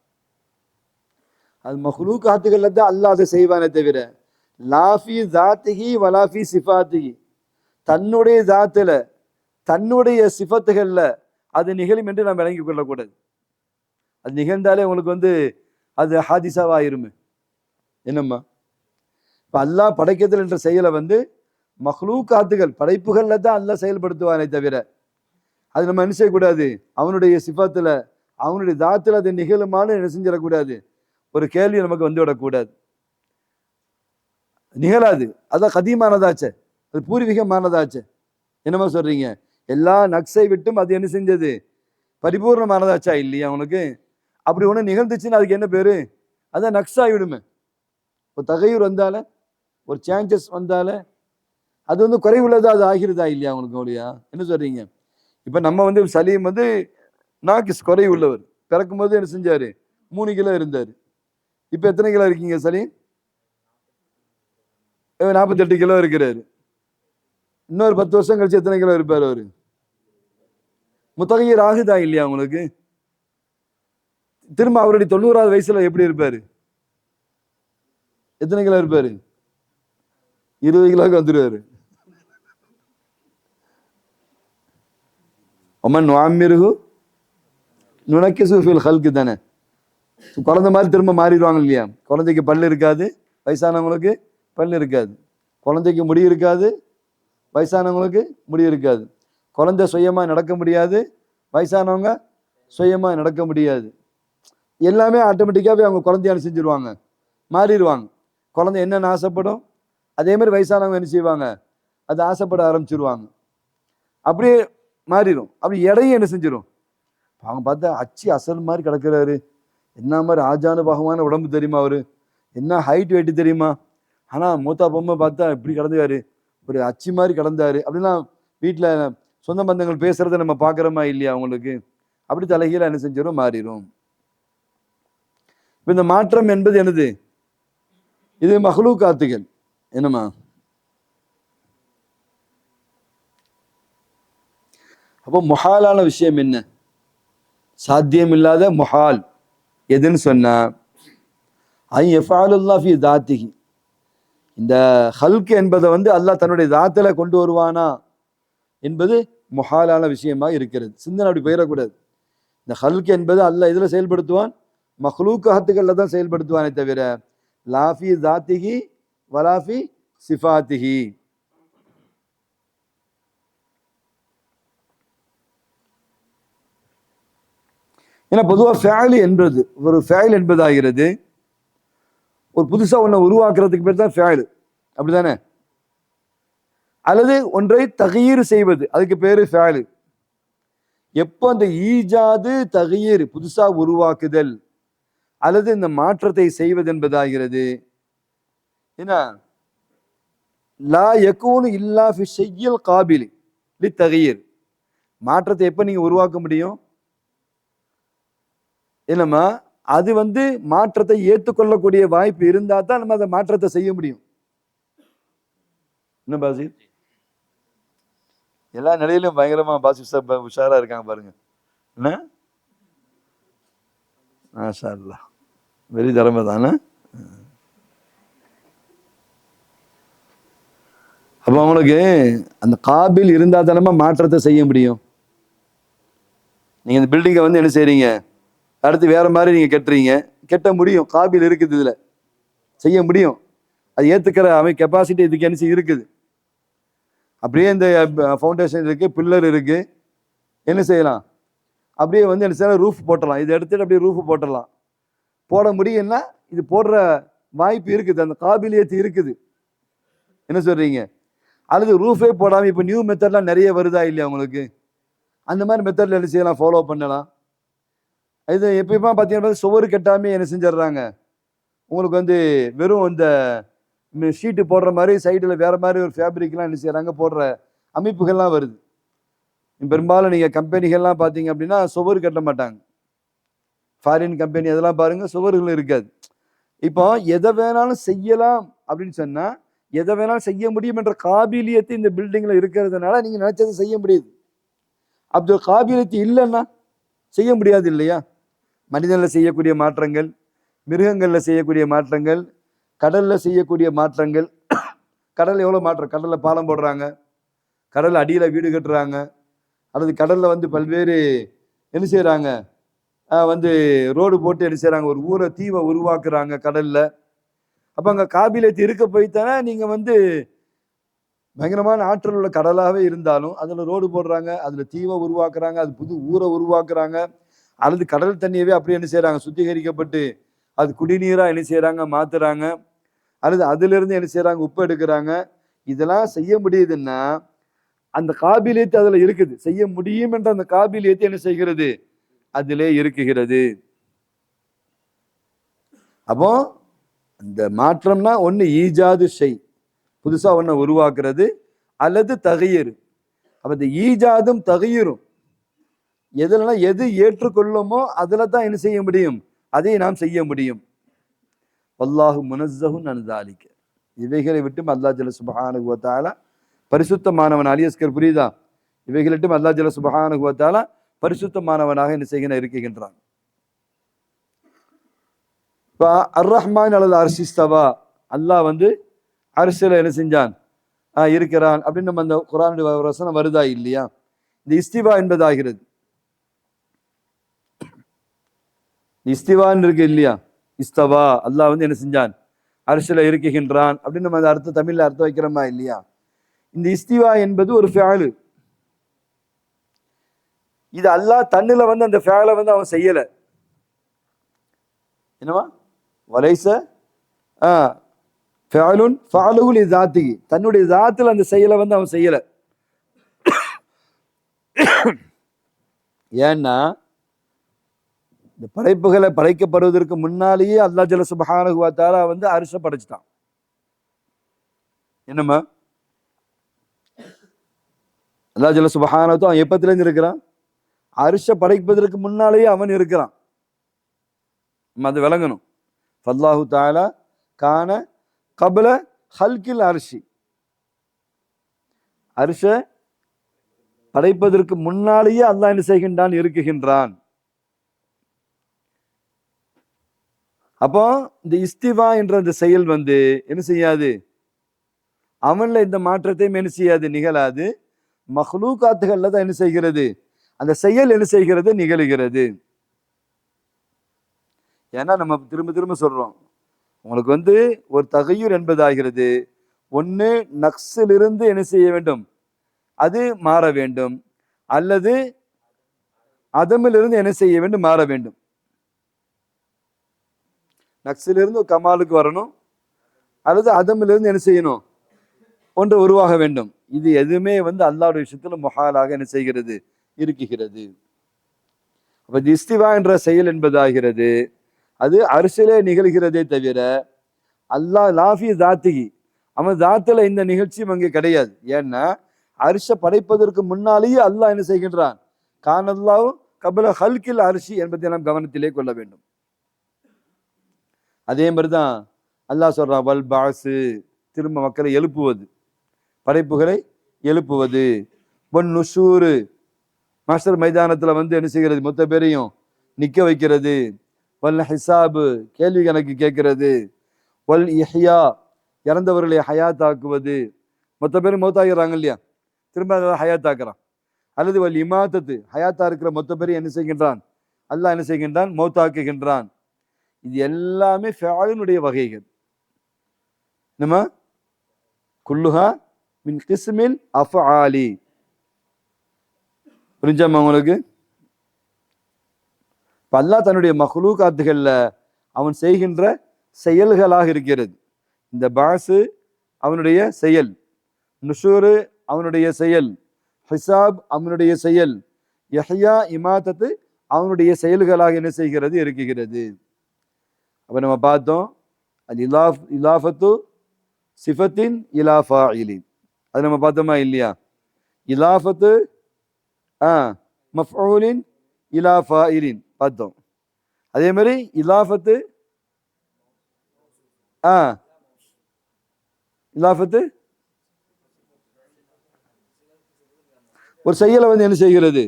அது மஹ்லூகாத்துகள்ல தான் அல்லாஹ் அதை செய்வானே தவிர லாஃபி ஜாத்திஹி வலாஃபி சிஃபாத்திஹி, தன்னுடைய ஜாத்துல தன்னுடைய சிஃபத்துகள்ல அது நிகழும் என்று நாம் விளங்கிக் கொள்ளக்கூடாது. அது நிகழ்ந்தாலே உங்களுக்கு வந்து அது ஹாதிசாவாயிருமே. என்னம்மா, இப்போ அல்லாஹ் படைக்குதல் என்ற செயலை வந்து மஹ்லூகாத்துகள் படைப்புகள்ல தான் அல்லாஹ் செயல்படுத்துவானே தவிர அது நம்ம என்ன செய்யக்கூடாது, அவனுடைய சிஃபத்துல அவனுடைய தாத்துல அது நிகழுமானு என்ன செஞ்சிடக்கூடாது, ஒரு கேள்வி நமக்கு வந்து விடக்கூடாது. நிகழாது, அதான் கதீமானதாச்சே, அது பூர்வீகமானதாச்சே. என்னமா சொல்றீங்க, எல்லா நக்ஸை விட்டும் அது என்ன செஞ்சது, பரிபூர்ணமானதாச்சா இல்லையா உனக்கு? அப்படி ஒன்று நிகழ்ந்துச்சுன்னா அதுக்கு என்ன பேரு, அதான் நக்ஸ் ஆகிவிடுமே. ஒரு தகையூர் வந்தால, ஒரு சேஞ்சஸ் வந்தால அது வந்து குறைவுள்ளதா அது ஆகிறதா இல்லையா உங்களுக்கு? அவளையா என்ன சொல்றீங்க? இப்போ நம்ம வந்து சலீம் வந்து நாக்கிஸ் குறை உள்ளவர், பிறக்கும்போது என்ன செஞ்சாரு, 3 கிலோ இருந்தார். இப்போ எத்தனை கிலோ இருக்கீங்க சலீம்? 48 கிலோ இருக்கிறாரு. இன்னொரு 10 வருஷம் கழிச்சு எத்தனை கிலோ இருப்பார் அவரு? முத்தகையர் ஆகுதா இல்லையா உங்களுக்கு? திரும்ப அவருடைய 90வது வயசுல எப்படி இருப்பாரு, எத்தனை கிலோ இருப்பாரு? 20 கிலோக்கு வந்துருவாரு. ஒமன் நுஅம்மிருஹு நுனக்கிஸு ஃபில் ஹல்கி தானே. குழந்தை மாதிரி திரும்ப மாறிடுவாங்க இல்லையா? குழந்தைக்கு பல்லு இருக்காது, வயசானவங்களுக்கு பல்லு இருக்காது. குழந்தைக்கு முடி இருக்காது, வயசானவங்களுக்கு முடி இருக்காது. குழந்தை சுயமா நடக்க முடியாது, வயசானவங்க சுயமா நடக்க முடியாது. எல்லாமே ஆட்டோமேட்டிக்காவே அவங்க குழந்தையான செஞ்சிருவாங்க, மாறிடுவாங்க. குழந்தை என்னென்ன ஆசைப்படும் அதே மாதிரி வயசானவங்க என்ன செய்வாங்க, அது ஆசைப்பட ஆரம்பிச்சிருவாங்க. அப்படியே மாறிடும். அப்படி எடையும் என்ன செஞ்சிடும், அவங்க பார்த்தா அச்சு அசல் மாதிரி கிடக்குறாரு, என்ன மாதிரி ஆஜானு பாகமான உடம்பு தெரியுமா, அவரு என்ன ஹைட் வெயிட் தெரியுமா, ஆனா மூத்தா பொம்மை பார்த்தா இப்படி கிடந்தாரு, ஒரு அச்சு மாதிரி கிடந்தாரு அப்படிலாம் வீட்டில் சொந்த பந்தங்கள் பேசுறத நம்ம பார்க்குறோமா இல்லையா அவங்களுக்கு? அப்படி தலைகீழ என்ன செஞ்சிடும், மாறிடும். இப்ப இந்த மாற்றம் என்பது என்னது? இது மஹ்லூகாத்துகள். என்னமா? அப்போ முஹாலான விஷயம் என்ன? சாத்தியம் இல்லாத முஹால் எதுன்னு சொன்னா ஃபி தாத்திஹி, இந்த ஹல்க் என்பதை அல்லாஹ் தன்னுடைய தாத்துல கொண்டு வருவானா என்பது முஹாலான விஷயமா இருக்கிறது. சிந்தனை அப்படி போயிடக்கூடாது. இந்த ஹல்க் என்பது அல்லாஹ் எதுல செயல்படுத்துவான், மஹ்லூகாத்துகள்ல தான் செயல்படுத்துவானே தவிர லாஃபி தாத்திஹி வலாஃபி சிஃபாத்திஹி. ஏன்னா பொதுவாக ஃபேல் என்பது ஒரு ஃபேல் என்பதாகிறது ஒரு புதுசாக ஒன்றை உருவாக்குறதுக்கு பேர் தான் ஃபேல், அப்படிதானே? அல்லது ஒன்றை தகயீர் செய்வது, அதுக்கு பேரு ஃபேல். எப்போ அந்த ஈஜாது தகயீர் புதுசா உருவாக்குதல் அல்லது இந்த மாற்றத்தை செய்வது என்பதாகிறது என்ன, லா யகூனு இல்லா ஃபி ஷையில் காபிலி லி தகயீர். மாற்றத்தை எப்போ நீங்க உருவாக்க முடியும்? என்னம்மா, அது மாற்றத்தை ஏற்றுக்கொள்ளக்கூடிய வாய்ப்பு இருந்தா தான் நம்ம அந்த மாற்றத்தை செய்ய முடியும். என்ன பாசி, எல்லா நிலையிலும் பயங்கரமா பாசி உஷாரா இருக்காங்க பாருங்க. என்ன மாஷா அல்லாஹ், வெரி திறமை தானே. அப்ப அவங்களுக்கு அந்த காபில் இருந்தா தானே மாற்றத்தை செய்ய முடியும். நீங்க இந்த பில்டிங்கை என்ன செய்றீங்க, அடுத்து வேற மாதிரி நீங்க கட்டுறீங்க, கெட்ட முடியும், காபில் இருக்குது, இதுல செய்ய முடியும், அது ஏத்துக்கிற கெப்பாசிட்டி இதுக்கு என்ன இருக்குது. அப்படியே இந்த ஃபவுண்டேஷன் இருக்கு, பில்லர் இருக்கு, என்ன செய்யலாம், அப்படியே என்ன செய்யலாம், ரூஃப் போட்டலாம், இதை எடுத்துட்டு அப்படியே ரூஃப் போட்டலாம். போட முடியும்னா இது போடுற வாய்ப்பு இருக்குது, அந்த காபிலியத்து இருக்குது. என்ன சொல்றீங்க? அல்லது ரூஃபே போடாம இப்ப நியூ மெத்தட்லாம் நிறைய வருதா இல்லையா உங்களுக்கு? அந்த மாதிரி மெத்தட்ல என்ன செய்யலாம், ஃபாலோ பண்ணலாம். இது எப்பயுமா பார்த்தீங்கன்னா சுவரு கட்டாமே என்ன செஞ்சிடறாங்க, உங்களுக்கு வெறும் இந்த ஷீட்டு போடுற மாதிரி சைடில் வேற மாதிரி ஒரு ஃபேப்ரிக்லாம் என்ன செய்யறாங்க, போடுற அமைப்புகள்லாம் வருது. பெரும்பாலும் நீங்க கம்பெனிகள்லாம் பார்த்தீங்க அப்படின்னா சுவர் கட்ட மாட்டாங்க. ஃபாரின் கம்பெனி அதெல்லாம் பாருங்க, சுவர்கள் இருக்காது. இப்போ எதை வேணாலும் செய்யலாம் அப்படின்னு சொன்னா எதை வேணாலும் செய்ய முடியும் என்ற காபிலியத்தை இந்த பில்டிங்ல இருக்கிறதுனால நீங்க நினைச்சதை செய்ய முடியுது. அப்படி ஒரு காபிலியத்து இல்லைன்னா செய்ய முடியாது இல்லையா? மனிதன்ல செய்யக்கூடிய மாற்றங்கள், மிருகங்கள்ல செய்யக்கூடிய மாற்றங்கள், கடல்ல செய்யக்கூடிய மாற்றங்கள். கடல்ல எவ்வளவு மாற்றம், கடல்ல பாலம் போடுறாங்க, கடல் அடியில வீடு கட்டுறாங்க, அல்லது கடல்ல பல்வேறு என்ன செய்யறாங்க, ரோடு போட்டு என்ன செய்யறாங்க, ஒரு ஊரை தீவை உருவாக்குறாங்க கடல்ல. அப்ப அங்க காபிலியத்து இருக்க போய்த்தானே நீங்க பயங்கரமான ஆற்றல் உள்ள கடலாகவே இருந்தாலும் அதுல ரோடு போடுறாங்க, அதுல தீவை உருவாக்குறாங்க, அது புது ஊரை உருவாக்குறாங்க, அல்லது கடல் தண்ணியவே அப்படியே என்ன செய்யறாங்க, சுத்திகரிக்கப்பட்டு அது குடிநீரா என்ன செய்யறாங்க, மாத்துறாங்க, அல்லது அதுல இருந்து என்ன செய்யறாங்க, உப்பு எடுக்கிறாங்க. இதெல்லாம் செய்ய முடியுதுன்னா அந்த காபிலியத்து அதுல இருக்குது, செய்ய முடியும் என்ற அந்த காபிலியத்து என்ன செய்கிறது, அதிலே இருக்குகிறது. அப்போ அந்த மாற்றம்னா ஒண்ணு ஈஜாது ஷை, புதுசா ஒன்ன உருவாக்குறது, அல்லது தகையீர். அப்ப இந்த ஈஜாதும் தகையீரும் எதுல எது ஏற்றுக்கொள்ளுமோ அதுல தான் என்ன செய்ய முடியும், அதை நாம் செய்ய முடியும். வல்லாஹு முனஸ்ஸஹுன் அன் ஸாலிக, இவைகளை விட்டும் அல்லாஹ் ஜல்ல சுப்ஹானஹு வ தஆலா பரிசுத்தமானவன். அலியஸ்கர் புரியுதா? இவைகளிட்டும் அல்லாஹ் ஜல்ல சுப்ஹானஹு வ தஆலா பரிசுத்தமானவனாக என்ன செய்கிற இருக்கின்றான். இப்போ அர் ரஹ்மான் அலல் அர்ஷி இஸ்தவா, அல்லாஹ் அரிசில என்ன செஞ்சான், இருக்கிறான் அப்படின்னு நம்ம அந்த குர்ஆனுடைய வசனம் வருதா இல்லையா? இந்த இஸ்திவா என்பதாகிறது. இஸ்திவான்னு இருக்கு இல்லையா, இஸ்தவா, அல்லாஹ் வந்து என்ன செஞ்சான், அரிசில இருக்குகின்றான் அப்படின்னு நம்ம அந்த அர்த்தம் தமிழ்ல அர்த்தம் வைக்கிறோமா இல்லையா. இந்த இஸ்திவா என்பது ஒரு ஃபிஅலு. இது அல்லாஹ் தன்னுல வந்து அந்த ஃபிஅலை வந்து அவன் செய்யல. என்னவா வலைச ஃபிஅலுன் ஃபஅலுஹு லிஸாத்திஹி, தன்னுடைய ஜாத்துல அந்த செயலை வந்து அவன் செய்யல. ஏன்னா இந்த படைப்புகளை படைக்கப்படுவதற்கு முன்னாலேயே அல்லாஹ் ஜல்ல சுப்ஹானஹு வ தஆலா வந்து அரிச படைச்சிட்டான். என்னம்மா அல்லாஹ் ஜல்ல சுப்ஹானஹு வ தஆலா அவன் எப்பத்திலேருந்து இருக்கிறான், அரிச படைப்பதற்கு முன்னாலேயே அவன் இருக்கிறான். நம்ம அது விளங்கணும். ஃபல்லாஹு தஆலா கான கப்ல ஹல்கில் அரிசி, அரிச படைப்பதற்கு முன்னாலேயே அல்லாஹ் என்ன செய்கின்றான், இருக்குகின்றான். அப்போ இந்த இஸ்திவா என்ற அந்த செயல் வந்து என்ன செய்யாது, அவன்ல இந்த மாற்றத்தையும் என்ன செய்யாது, நிகழாது. மஹ்லூகாத்துகள்ல தான் என்ன செய்கிறது, அந்த செயல் என்ன செய்கிறது, நிகழுகிறது. ஏன்னா நம்ம திரும்ப திரும்ப சொல்றோம், உங்களுக்கு வந்து ஒரு தகையூர் என்பதாகிறது, ஒன்று நக்ஸிலிருந்து என்ன செய்ய வேண்டும், அது மாற வேண்டும், அல்லது அதமிலிருந்து என்ன செய்ய வேண்டும், மாற வேண்டும். நக்ஸிலிருந்து கமாலுக்கு வரணும், அல்லது அதமிலிருந்து என்ன செய்யணும், ஒன்று உருவாக வேண்டும். இது எதுவுமே வந்து அல்லாஹ்வுடைய விஷயத்துல முஹாலாக என்ன செய்கிறது, இருக்குகிறது. அப்ப இஸ்திவா என்ற செயல் என்பதாகிறது அது அரிசிலே நிகழ்கிறதே தவிர அல்லாஹ் லாஃபி தாத்திகி, அவன் தாத்துல இந்த நிகழ்ச்சியும் அங்கே கிடையாது. ஏன்னா அரிச படைப்பதற்கு முன்னாலேயே அல்லாஹ் என்ன செய்கின்றான், கானல்லாஹு கபல ஹல்கில் அரிசி என்பதை நாம் கவனத்திலே கொள்ள வேண்டும். அதே மாதிரிதான் அல்லாஹ் சொல்றான், வல் பாசு, திரும்ப மக்களை எழுப்புவது, படைப்புகளை எழுப்புவது, பொன் நுஷூரு, மாஸ்டர் மைதானத்துல வந்து என்ன செய்கிறது, மொத்த பேரையும் நிக்க வைக்கிறது, வல் ஹிசாபு, கேள்வி கணக்கு கேட்கிறது, வல் இஹ்யா, இறந்தவர்களை ஹயாத்தாக்குவது, மொத்த பேரும் மௌத்தாகிறாங்க இல்லையா, திரும்ப ஹயாத்தாக்குறான். அல்லது வல் இமாத்தத்து, ஹயாத்தா இருக்கிற மொத்த பேரையும் என்ன செய்கின்றான், அல்லாஹ் என்ன செய்கின்றான், மௌத்தாக்குகின்றான். இது எல்லாமே ஃபிஅலினுடைய வகைகள். நம்ம குல்லுஹா மின் கிஸ்மில் அஃஆலி. புரிஞ்சாமா உங்களுக்கு? இப்ப அல்லாஹ் தன்னுடைய மஹ்லூகாத்துகள்ல அவன் செய்கின்ற செயல்களாக இருக்கிறது. இந்த பாசு அவனுடைய செயல், நுஷூரு அவனுடைய செயல், ஹிசாப் அவனுடைய செயல், யஹ்யா இமாத்தத்து அவனுடைய செயல்களாக என்ன செய்கிறது, இருக்கிறது. அப்ப நம்ம பார்த்தோம், அல் இலாஃபத்து சிஃபத்தின் இலா ஃபாயிலின், அது நம்ம பார்த்தோமா இல்லையா. இலாஃபத்து மஃஊலின் இலா ஃபாயிலின் பார்த்தோம். அதே மாதிரி இலாஃபத்து இலாஃபத்து ஒரு செயலை வந்து என்ன செய்கிறது,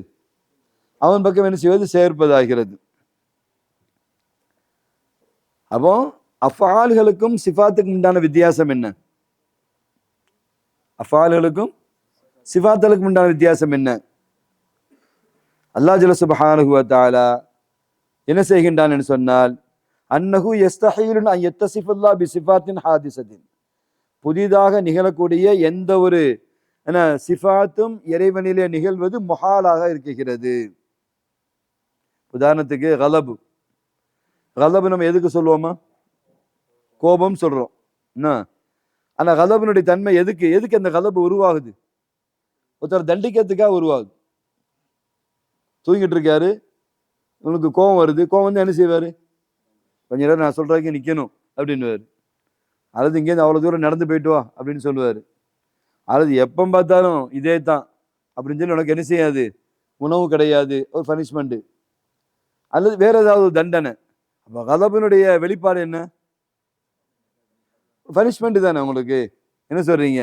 அவன் பக்கம் என்ன செய்வது, சேர்ப்பதாகிறது. அப்போ அஃஆல்களுக்கும் சிஃபாத்துக்கும் உண்டான வித்தியாசம் என்ன, அஃஆல்களுக்கும் சிஃபாத்துக்கும் உண்டான வித்தியாசம் என்ன? அல்லாஹ் ஜல்ல சுப்ஹானஹு வ தஆலா என்ன செய்கின்றான் என்று சொன்னால், அன்னஹு யஸ்தஹீலுன் அன் யத்தஸிஃபல்லாஹ் பிசிஃபாத்தின் ஹாதிஸத்தின், புதிதாக நிகழக்கூடிய எந்த ஒரு சிஃபாத்தும் இறைவனிலே நிகழ்வது முஹாலாக இருக்கிறது. உதாரணத்துக்கு கலபு, கலபு நம்ம எதுக்கு சொல்லுவோமா, கோபம் சொல்றோம். ஆனா கலபனுடைய தன்மை எதுக்கு, எதுக்கு அந்த கலபு உருவாகுது, ஒருத்தர் தண்டிக்கிறதுக்காக உருவாகுது. தூங்கிட்டு இருக்காரு, உனக்கு கோபம் வருது, கோபம் வந்து என்ன செய்வாரு, கொஞ்ச நேரம் நான் சொல்றதுக்கு நிக்கணும் அப்படின்னுவாரு, அல்லது இங்கேருந்து அவ்வளவு தூரம் நடந்து போயிட்டு வா அப்படின்னு சொல்லுவாரு, அல்லது எப்போ பார்த்தாலும் இதே தான் அப்படின்னு சொல்லி உனக்கு என்ன செய்யாது, உணவு கிடையாது, ஒரு பனிஷ்மெண்ட், அல்லது வேற ஏதாவது ஒரு தண்டனை. அப்போ கலபினுடைய வெளிப்பாடு என்ன, பனிஷ்மெண்ட் தானே உங்களுக்கு, என்ன சொல்றீங்க?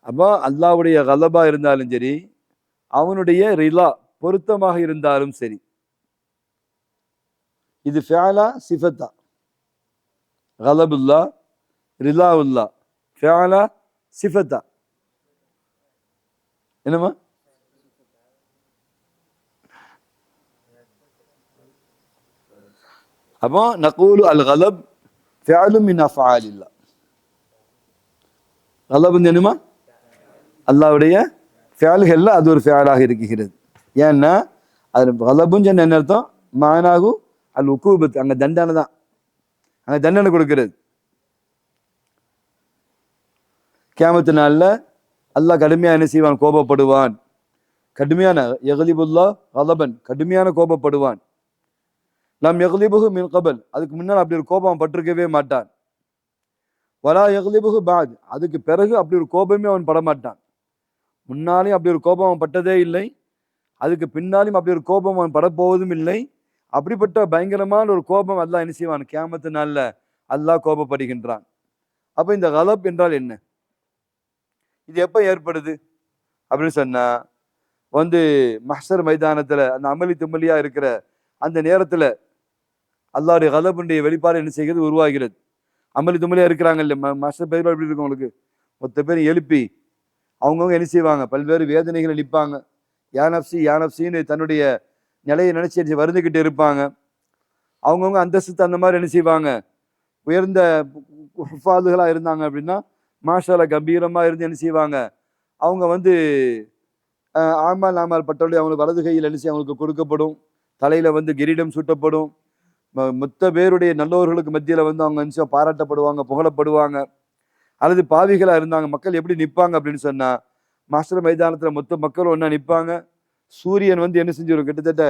அப்போ அல்லாஹ்வுடைய கலபா இருந்தாலும் சரி, அவனுடைய ரிலா பொருத்தமாக இருந்தாலும் சரி, இது ஃபிஅலா சிஃபத்தா, கலபுல்லா ரிலாவுல்லா, ஃபிஅலா சிஃபத்தா, என்னமா அப்போ நகூலு அல் கலப் ஃபிஅலுன் மின் அஃஆலில்லாஹ். கலப் என்னமா அல்லாஹ்வுடைய ஃபிஅல்கள்ல அது ஒரு ஃபிஅலாக இருக்கிறது. ஏன்னா அது கலபுன்னு சொன்ன என்ன அர்த்தம்? மானாகு அல் உக்கூபத், அங்க தண்டனை தான், அங்க தண்டனை கொடுக்கிறது. கியாமத்து நாள்ல அல்லாஹ் கடுமையா என்ன செய்வான்? கோபப்படுவான். கடுமையான யக்லிபுல்லா கலபன், கடுமையான கோபப்படுவான். லம் யக்லிபுஹு மின் கபல், அதுக்கு முன்னால் அப்படி ஒரு கோபம் பட்டிருக்கவே மாட்டான். வலா யக்லிபுஹு பாத், அதுக்கு பிறகு அப்படி ஒரு கோபமே அவன் படமாட்டான். முன்னாலே அப்படி ஒரு கோபம் அவன் பட்டதே இல்லை, அதுக்கு பின்னாலும் அப்படி ஒரு கோபம் அவன் படப்போவதும் இல்லை. அப்படிப்பட்ட பயங்கரமான ஒரு கோபம் அல்லாஹ் என்ன செய்வான்? கியாமத்து நாள்ல அல்லாஹ் கோபப்படுகின்றான். அப்ப இந்த கலப் என்றால் என்ன? இது எப்ப ஏற்படுது அப்படின்னு சொன்னா, மஹ்ஷர் மைதானத்துல அந்த அமளி தும்மலியா இருக்கிற அந்த நேரத்துல அல்லாஹ்வுடைய கலபுடைய வெளிப்பாடு என்ன செய்கிறது? உருவாகிறது. அமளி தும்மலியா இருக்கிறாங்க இல்ல, மஹ்ஷர் பேர் எப்படி இருக்கும் உங்களுக்கு? மொத்த பேர் எழுப்பி அவங்கவுங்க என்ன செய்வாங்க? பல்வேறு வேதனைகளை நிற்பாங்க. யானப்சி யானப்சின்னு தன்னுடைய நிலையை நினைச்சு வருந்துக்கிட்டு இருப்பாங்க. அவங்கவுங்க அந்தஸ்து அந்த மாதிரி என்ன செய்வாங்க? உயர்ந்த ஹுஃபாதுகளா இருந்தாங்க அப்படின்னா மாஷால கம்பீரமா இருந்து என்ன செய்வாங்க? அவங்க ஆமால் பட்டோடைய அவங்களுக்கு வலது கையில் என்ன செய்ய அவங்களுக்கு கொடுக்கப்படும். தலையில கிரீடம் சூட்டப்படும். மொத்த பேருடைய நல்லவர்களுக்கு மத்தியில அவங்க என்ன பாராட்டப்படுவாங்க, புகழப்படுவாங்க. அல்லது பாவிகளா இருந்தாங்க, மக்கள் எப்படி நிற்பாங்க அப்படின்னு சொன்னா, மாஸ்டர் மைதானத்துல மொத்த மக்கள் ஒன்னா நிற்பாங்க. சூரியன் என்ன செஞ்சிடும்? கிட்டத்தட்ட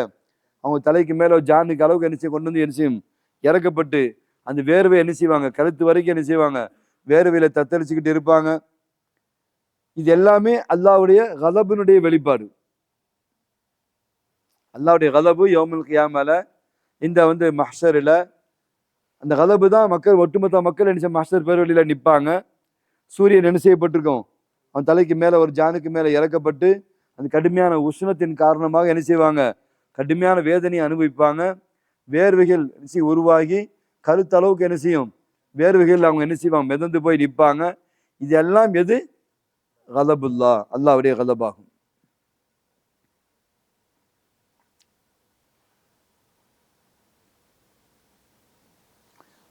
அவங்க தலைக்கு மேல ஜானுக்கு அளவுக்கு என்ன செய்ய கொண்டு என்ன செய்யும்? இறக்கப்பட்டு அந்த வேர்வை என்ன செய்வாங்க? கழுத்து வரைக்கும் என்ன செய்வாங்க? வேர்வையில தத்தளிச்சுக்கிட்டு இருப்பாங்க. இது எல்லாமே அல்லாஹ்வுடைய கலபினுடைய வெளிப்பாடு. அல்லாஹ்வுடைய கலபு யௌமுல் கியாமல இந்த மஹ்ஷரில் அந்த கலபு தான் மக்கள், ஒட்டுமொத்த மக்கள் என்ன மஹ்ஷர் பேர்வழியில நிற்பாங்க. சூரியன் என்ன செய்யப்பட்டிருக்கும்? அவன் தலைக்கு மேல ஒரு ஜானுக்கு மேல இறக்கப்பட்டு அந்த கடுமையான உஷ்ணத்தின் காரணமாக என்ன செய்வாங்க? கடுமையான வேதனையை அனுபவிப்பாங்க. வேர்வைகள் உருவாகி கருத்தளவுக்கு என்ன செய்யும்? வேர்வைகள் அவங்க என்ன செய்வாங்க? மிதந்து போய் நிற்பாங்க. இது எல்லாம் எது? கலபுல்லா, அல்லாஹ்வுடைய கலபாகும்.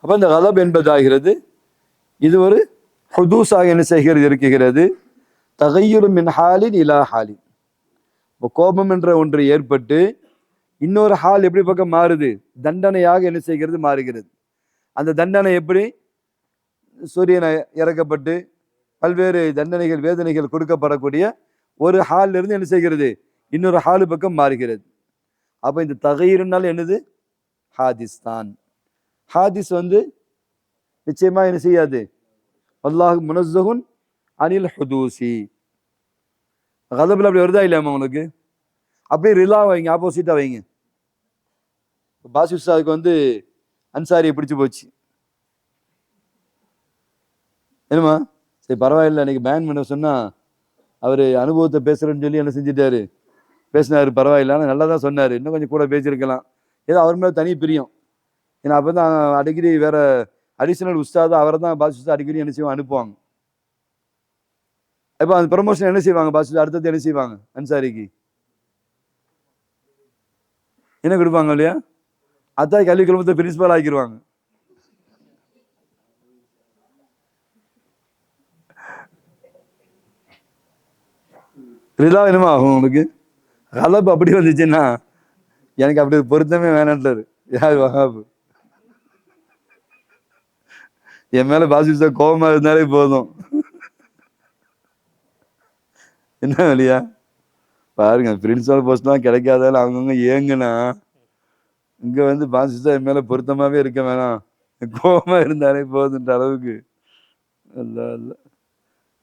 அப்ப இந்த கலப் என்பதாகிறது இது ஒரு ஹுதூஸாக என்ன செய்கிறது? இருக்கிறது. தகையுரு மின் ஹாலின் இலா ஹாலின். இப்போ கோபம் என்ற ஒன்று ஏற்பட்டு இன்னொரு ஹால் எப்படி பக்கம் மாறுது? தண்டனையாக என்ன செய்கிறது? மாறுகிறது. அந்த தண்டனை எப்படி? சூரியனை இறக்கப்பட்டு பல்வேறு தண்டனைகள் வேதனைகள் கொடுக்கப்படக்கூடிய ஒரு ஹால்ல இருந்து என்ன செய்கிறது? இன்னொரு ஹாலு பக்கம் மாறுகிறது. அப்ப இந்த தகையிருனால் என்னது? ஹாதிஸ் தான். ஹாதிஸ் நிச்சயமா என்ன செய்யாது? அல்லாஹ் முனஸ்ஸஹுன் அனில் ஹுதூசி. கலபுல அப்படி வருதா இல்லையாமா உங்களுக்கு? அப்படியே ரிலா வைங்க, ஆப்போசிட்டா வைங்க. பாசி உஸ்தாதுக்கு அன்சாரியை பிடிச்சு போச்சு. என்னமா சரி பரவாயில்ல, இன்னைக்கு பேன் பண்ண சொன்னா அவரு அனுபவத்தை பேசுறேன்னு சொல்லி என்ன செஞ்சிட்டாரு? பேசினாரு, பரவாயில்ல, ஆனால் நல்லா தான் சொன்னாரு, இன்னும் கொஞ்சம் கூட பேசியிருக்கலாம். ஏதோ அவர் மேலே தனி பிரியம். ஏன்னா அப்பதான் அடிக்கடி வேற அடிஷனல் உஸ்தாது அவரை தான் பாசி உஸ்தாது அடிக்கடி என்ன செய்வாங்க? அனுப்புவாங்க. இப்போ அந்த ப்ரமோஷன் என்ன செய்வாங்க? பாசி அடுத்தது என்ன செய்வாங்க? அன்சாரிக்கு என்ன கொடுப்பாங்க இல்லையா? அதான் கல்வி குழுமத்தை பிரின்சிபல் ஆக்கிடுவாங்க. ரிலா என்னமா ஆகும் உங்களுக்கு? கலப்பு அப்படி வந்துச்சுன்னா எனக்கு அப்படி பொருத்தமே வேணான்ட்டாரு. யார்? வஹாபு. என் மேல பாசிச கோபமா இருந்தாலே போதும். என்ன வழியா பாருங்க, பிரின்சிபல் போஸ்ட்லாம் கிடைக்காதால அவங்கவுங்க ஏங்குனா, இங்க பாசிச என் மேல பொருத்தமாவே இருக்க வேணாம், கோபமா இருந்தாலே போதுன்ற அளவுக்கு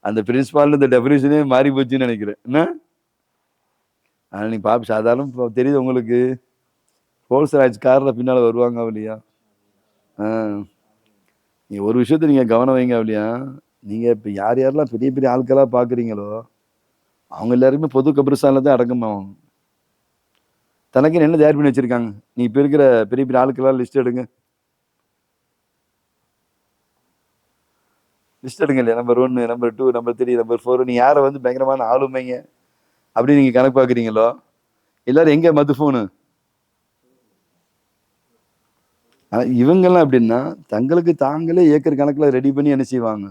அந்த பிரின்சிபால் இந்த டெபினிஷனே மாறி போச்சுன்னு நினைக்கிறேன். என்ன ஆனால் நீ பாப்பி சாதாரண தெரியுது உங்களுக்கு, ஹோல்சேல் ஆயிடுச்சு காரில் பின்னால வருவாங்க அவளியா. நீ ஒரு விஷயத்த நீங்க கவனம் வைங்க அவளியா. நீங்க இப்ப யார் யாரெல்லாம் பெரிய பெரிய ஆட்களா பாக்குறீங்களோ அவங்க எல்லாருமே பொது கபிரிஸ்தான்ல தான் அடக்கமாகும். தனக்கு என்ன தயார் பண்ணி வச்சிருக்காங்க? நீ இப்ப இருக்கிற பெரிய பெரிய ஆட்களா லிஸ்ட் எடுங்க, லிஸ்ட் எடுங்க இல்லையா? நம்பர் 1, நம்பர் 2, நம்பர் 3, நம்பர் 4, நீ யாரை பயங்கரமான ஆளுமைங்க அப்படி நீங்க கணக்கு பாக்குறீங்களோ எல்லாரும் எங்க மதுஃபோனு? ஆனால் இவங்கெல்லாம் எப்படின்னா தங்களுக்கு தாங்களே ஏக்கர் கணக்கில் ரெடி பண்ணி என்ன செய்வாங்க,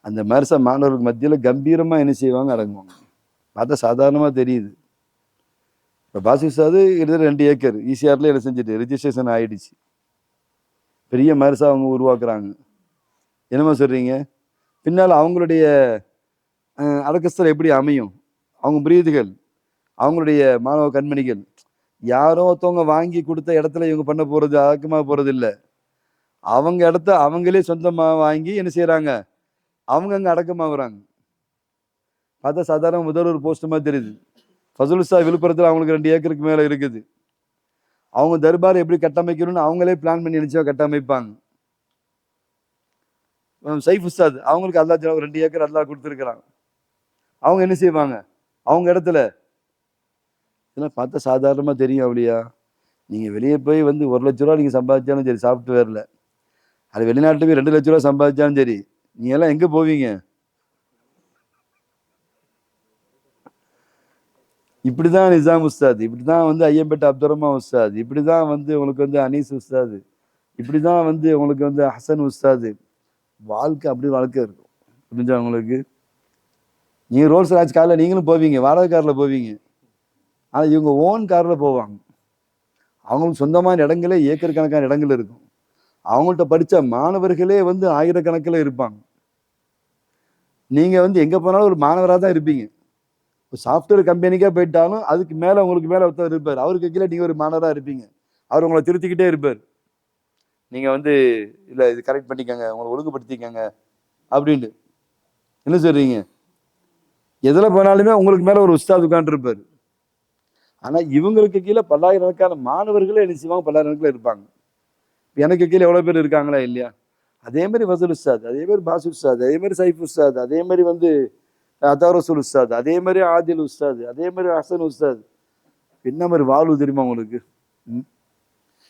அந்த மர்சா மாணவர்களுக்கு மத்தியில் கம்பீரமாக என்ன செய்வாங்க, அடங்குவாங்க. பார்த்தா சாதாரணமாக தெரியுது. இப்போ பாசிசாது கிட்டத்தட்ட 2 ஏக்கர் ஈசிஆர்ல என்ன செஞ்சுட்டு ரிஜிஸ்ட்ரேஷன் ஆயிடுச்சு. பெரிய மர்சா அவங்க உருவாக்குறாங்க. என்னமா சொல்றீங்க? பின்னால் அவங்களுடைய அடக்கஸ்தல் எப்படி அமையும்? அவங்க பிரீதுகள், அவங்களுடைய மாணவ கண்மணிகள் யாரோ ஒருத்தவங்க வாங்கி கொடுத்த இடத்துல இவங்க பண்ண போறது அடக்கமா போறது இல்லை. அவங்க இடத்த அவங்களே சொந்தமா வாங்கி என்ன செய்யறாங்க, அவங்க அங்க அடக்கமாகறாங்க. பார்த்தா சாதாரண முதல்வர் போஸ்ட் மாதிரி தெரியுது. ஃபசுலுஸ்தா விழுப்புரத்தில் அவங்களுக்கு 2 ஏக்கருக்கு மேல இருக்குது. அவங்க தர்பார் எப்படி கட்டமைக்கணும்னு அவங்களே பிளான் பண்ணி நினைச்சா கட்டமைப்பாங்க. சைஃப் உஸ்தாத் அவங்களுக்கு அல்லா 2 ஏக்கர் அல்லா கொடுத்துருக்கிறாங்க. அவங்க என்ன செய்வாங்க, அவங்க இடத்துல இதெல்லாம் பார்த்தா சாதாரணமா தெரியும். அப்படியா நீங்க வெளியே போய் வந்து 1 லட்ச ரூபா நீங்க சம்பாதிச்சாலும் சரி, சாஃப்ட்வேர்ல அது வெளிநாட்டுல போய் 2 லட்ச ரூபா சம்பாதிச்சாலும் சரி, நீங்க எல்லாம் எங்க போவீங்க? இப்படிதான் நிசாம் உஸ்தாத், இப்படிதான் வந்து ஐயம்பேட்டை அப்துரமா உஸ்தாத், இப்படிதான் வந்து உங்களுக்கு வந்து அனீஸ் உஸ்தாது, இப்படிதான் வந்து உங்களுக்கு வந்து ஹசன் உஸ்தாது. வாழ்க்கை அப்படி வாழ்க்கை இருக்கும். புரிஞ்சா உங்களுக்கு? நீங்க ரோல்ஸ் ராஜ் கார்ல நீங்களும் போவீங்க, வாடகை கார்ல போவீங்க. ஆனா இவங்க ஓன் கார்ல போவாங்க. அவங்களுக்கு சொந்தமான இடங்களே ஏக்கர் கணக்கான இடங்கள் இருக்கும். அவங்கள்ட்ட படிச்ச மாணவர்களே வந்து ஆயிரக்கணக்கில் இருப்பாங்க. நீங்க வந்து எங்க போனாலும் ஒரு மாணவராக தான் இருப்பீங்க. சாஃப்ட்வேர் கம்பெனிக்கே போயிட்டாலும் அதுக்கு மேல உங்களுக்கு மேல ஒருத்தர் இருப்பார். அவருக்கு கீழே நீங்க ஒரு மாணவராக இருப்பீங்க. அவர் உங்களை திருத்திக்கிட்டே இருப்பார். நீங்க வந்து இல்ல இது கரெக்ட் பண்ணிக்கங்க, உங்களை ஒழுங்குபடுத்திக்கங்க அப்படின்ட்டு. என்ன சொல்றீங்க? எதுல போனாலுமே உங்களுக்கு மேல ஒரு உஸ்தாத் உட்கார்ந்து இருப்பார். ஆனா இவங்களுக்கு கீழே பல்லாயிரக்கணக்கான மாணவர்களே என்ன செய்வாங்க, பல்லாயிரக்கணக்கில் இருப்பாங்க. எனக்கு கீழே எவ்வளவு பேர் இருக்காங்களா இல்லையா? அதே மாதிரி ஃபசுல் உஸ்தாத், அதே மாதிரி பாசு உஸ்தாத், அதே மாதிரி சைஃப் உஸ்தாத், அதே மாதிரி வந்து அதாரசுல் உஸ்தாத், அதே மாதிரி ஆதில் உஸ்தாத், அதே மாதிரி ஹசன் உஸ்தாத். என்ன மாதிரி வாழ்வு தெரியுமா உங்களுக்கு?